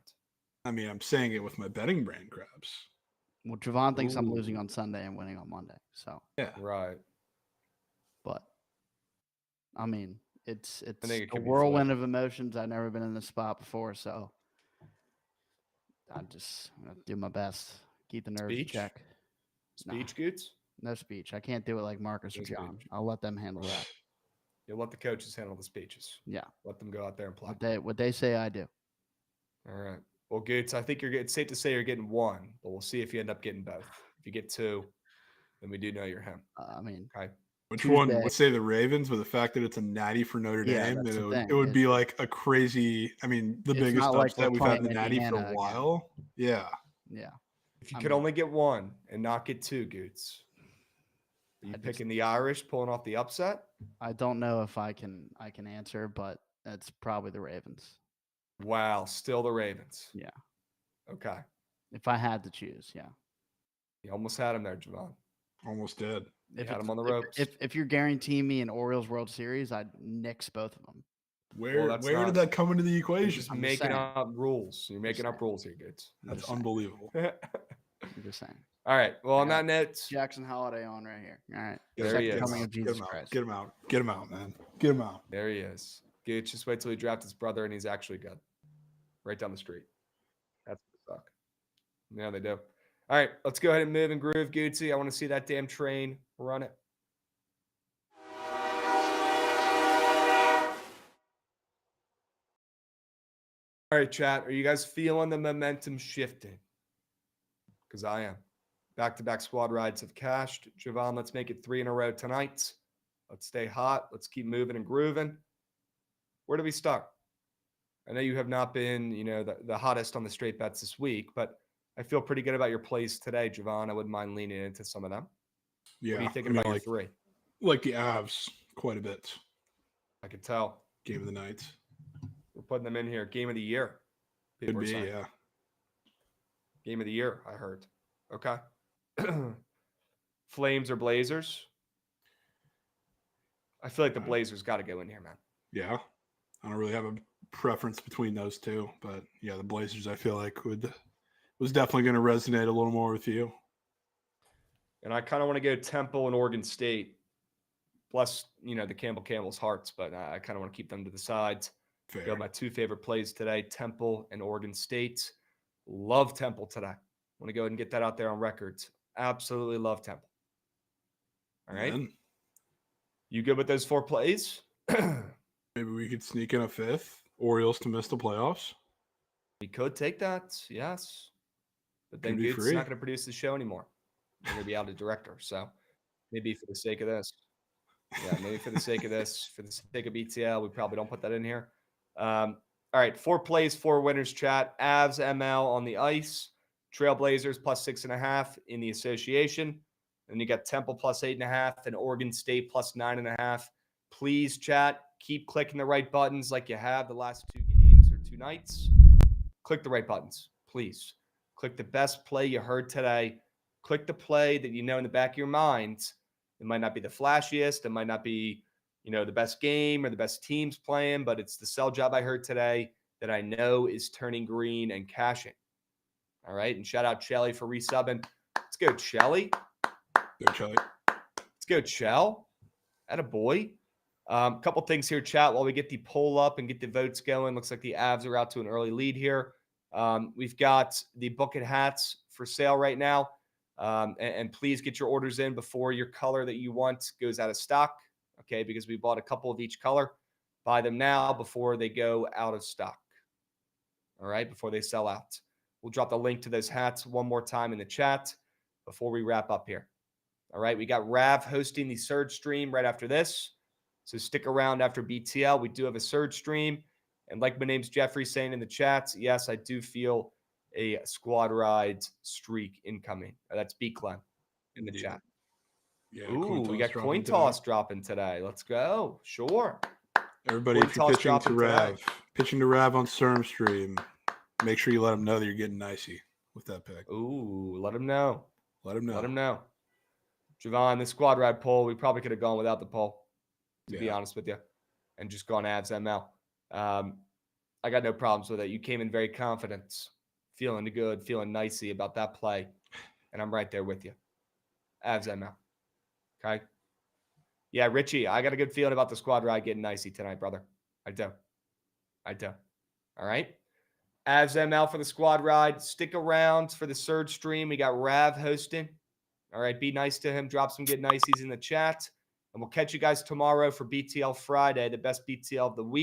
S3: I mean, I'm saying it with my betting brain, Krabs.
S4: Well, Jovan thinks I'm
S2: Ooh.
S4: losing on Sunday and winning on Monday. So
S3: Yeah.
S2: Right.
S4: but I mean, it's
S2: I think it
S4: a
S2: could be
S4: whirlwind
S2: flipped.
S4: of emotions. I've never been in this spot before, so I'm gonna do my best. Keep the nerves in
S2: Speech?
S4: check.
S2: Speech, Goots?
S4: No speech. I can't do it like Marcus or
S2: No
S4: John.
S2: speech.
S4: I'll let them handle that.
S2: You'll let the coaches handle the speeches.
S4: Yeah.
S2: Let them go out there and play.
S4: What they say, I do.
S2: All right. Well, Goots, I think it's safe to say you're getting 1, but we'll see if you end up getting both. If you get 2, then we do know you're him.
S4: I mean,
S2: Okay.
S3: Which
S4: Tuesday.
S3: one? Let's say the Ravens, but the fact that it's a natty for Notre
S4: Yeah,
S3: Dame,
S4: that's
S3: and
S4: the thing.
S3: it would be like a crazy. I mean, the
S4: It's
S3: biggest
S4: not like
S3: upset
S4: we're
S3: we've had in the
S4: playing
S3: natty for
S4: Indiana
S3: a
S4: again.
S3: while. Yeah.
S4: yeah.
S2: If you could only get 1 and not get 2, Goots, are you picking the Irish, pulling off the upset?
S4: I don't know if I can answer, but it's probably the Ravens.
S2: Wow, still the Ravens.
S4: Yeah.
S2: Okay.
S4: If I had to choose, yeah.
S2: You almost had him there, Jovan.
S3: Almost did.
S2: You had him on the ropes.
S4: If you're guaranteeing me an Orioles World Series, I'd nix both of them.
S3: Where did that come into the
S2: You're
S3: equation?
S2: just making up rules. You're making up rules here, Goots.
S3: That's unbelievable.
S4: I'm just saying.
S2: All right. Well, on that note,
S4: Jackson Holiday on right here. All right.
S2: There he is.
S4: Coming of Jesus Christ.
S3: Get him out. Get him out, man. Get him out.
S2: there he is. Goots, just wait till he drafts his brother and he's actually good. Right down the street. That's what suck. Yeah, they do. All right, let's go ahead and move and groove, Gootsy. I want to see that damn train run it. All right, chat. Are you guys feeling the momentum shifting? Because I am. Back-to-back squad rides have cashed. Jovan, let's make it 3 in a row tonight. Let's stay hot. Let's keep moving and grooving. Where do we start? I know you have not been, the hottest on the straight bets this week, but I feel pretty good about your plays today, Jovan. I wouldn't mind leaning into some of them.
S3: Yeah.
S2: What are you thinking about your 3?
S3: Like the Avs quite a bit.
S2: I could tell.
S3: Game of the night.
S2: We're putting them in here. Game of the year.
S3: Could
S2: People are
S3: be,
S2: saying.
S3: yeah.
S2: Game of the year, I heard. Okay. Flames or Blazers? I feel like the Blazers got to go in here, man.
S3: Yeah. I don't really have a preference between those two, but yeah, the Blazers I feel like was definitely going to resonate a little more with you.
S2: And I kind of want to go Temple and Oregon State. Plus, the Campbell's Hearts, but I kind of want to keep them to the sides.
S3: Fair.
S2: Got my 2 favorite plays today, Temple and Oregon State. Love Temple today. Want to go ahead and get that out there on records. Absolutely love Temple. All right.
S3: Man.
S2: You good with those 4 plays?
S3: Maybe we could sneak in a 5th. Orioles to miss the playoffs.
S2: We could take that, yes. But then
S3: Could be
S2: Goots is
S3: free.
S2: not going to produce the show anymore. We're going to be out of director. So maybe for the sake of this. Yeah, maybe for the sake of this, for the sake of BTL, we probably don't put that in here. All right, 4 plays, 4 winners, chat. Avs, ML on the ice. Trailblazers plus 6.5 in the association. And you got Temple plus 8.5 and Oregon State plus 9.5. Please, chat, keep clicking the right buttons like you have the last 2 games or 2 nights. Click the right buttons, please. Click the best play you heard today. Click the play that you know in the back of your mind. It might not be the flashiest. It might not be, the best game or the best teams playing, but it's the sell job I heard today that I know is turning green and cashing. All right. And shout out Shelly for resubbing. Let's go, Shelly.
S3: Go, Chelly.
S2: Let's go, Chell. Atta boy. Couple things here, chat, while we get the poll up and get the votes going. Looks like the Avs are out to an early lead here. We've got the Bookit hats for sale right now. And please get your orders in before your color that you want goes out of stock. Okay, because we bought a couple of each color. Buy them now before they go out of stock. All right, before they sell out. We'll drop the link to those hats one more time in the chat before we wrap up here. All right, we got Rav hosting the Surge stream right after this. So stick around after BTL. We do have a Surge stream. And like my name's Jeffrey saying in the chats, yes, I do feel a squad ride streak incoming. That's B Clem in the chat.
S3: Yeah,
S2: ooh, we got coin toss dropping today. Let's go. Sure.
S3: Everybody, if you're pitching to Rav on Serm stream, make sure you let him know that you're getting nicey with that pick.
S2: Ooh, let him know.
S3: Let him know.
S2: Let him know. Jovan, the squad ride poll, we probably could have gone without the poll, to be honest with you, and just gone Avs ML. I got no problems with it. You came in very confident, feeling good, feeling nicey about that play, and I'm right there with you. Avs ML. Okay? Yeah, Richie, I got a good feeling about the squad ride getting nicey tonight, brother. I do. All right? Avs ML for the squad ride. Stick around for the Surge stream. We got Rav hosting. All right, be nice to him. Drop some good niceys in the chat. And we'll catch you guys tomorrow for BTL Friday, the best BTL of the week.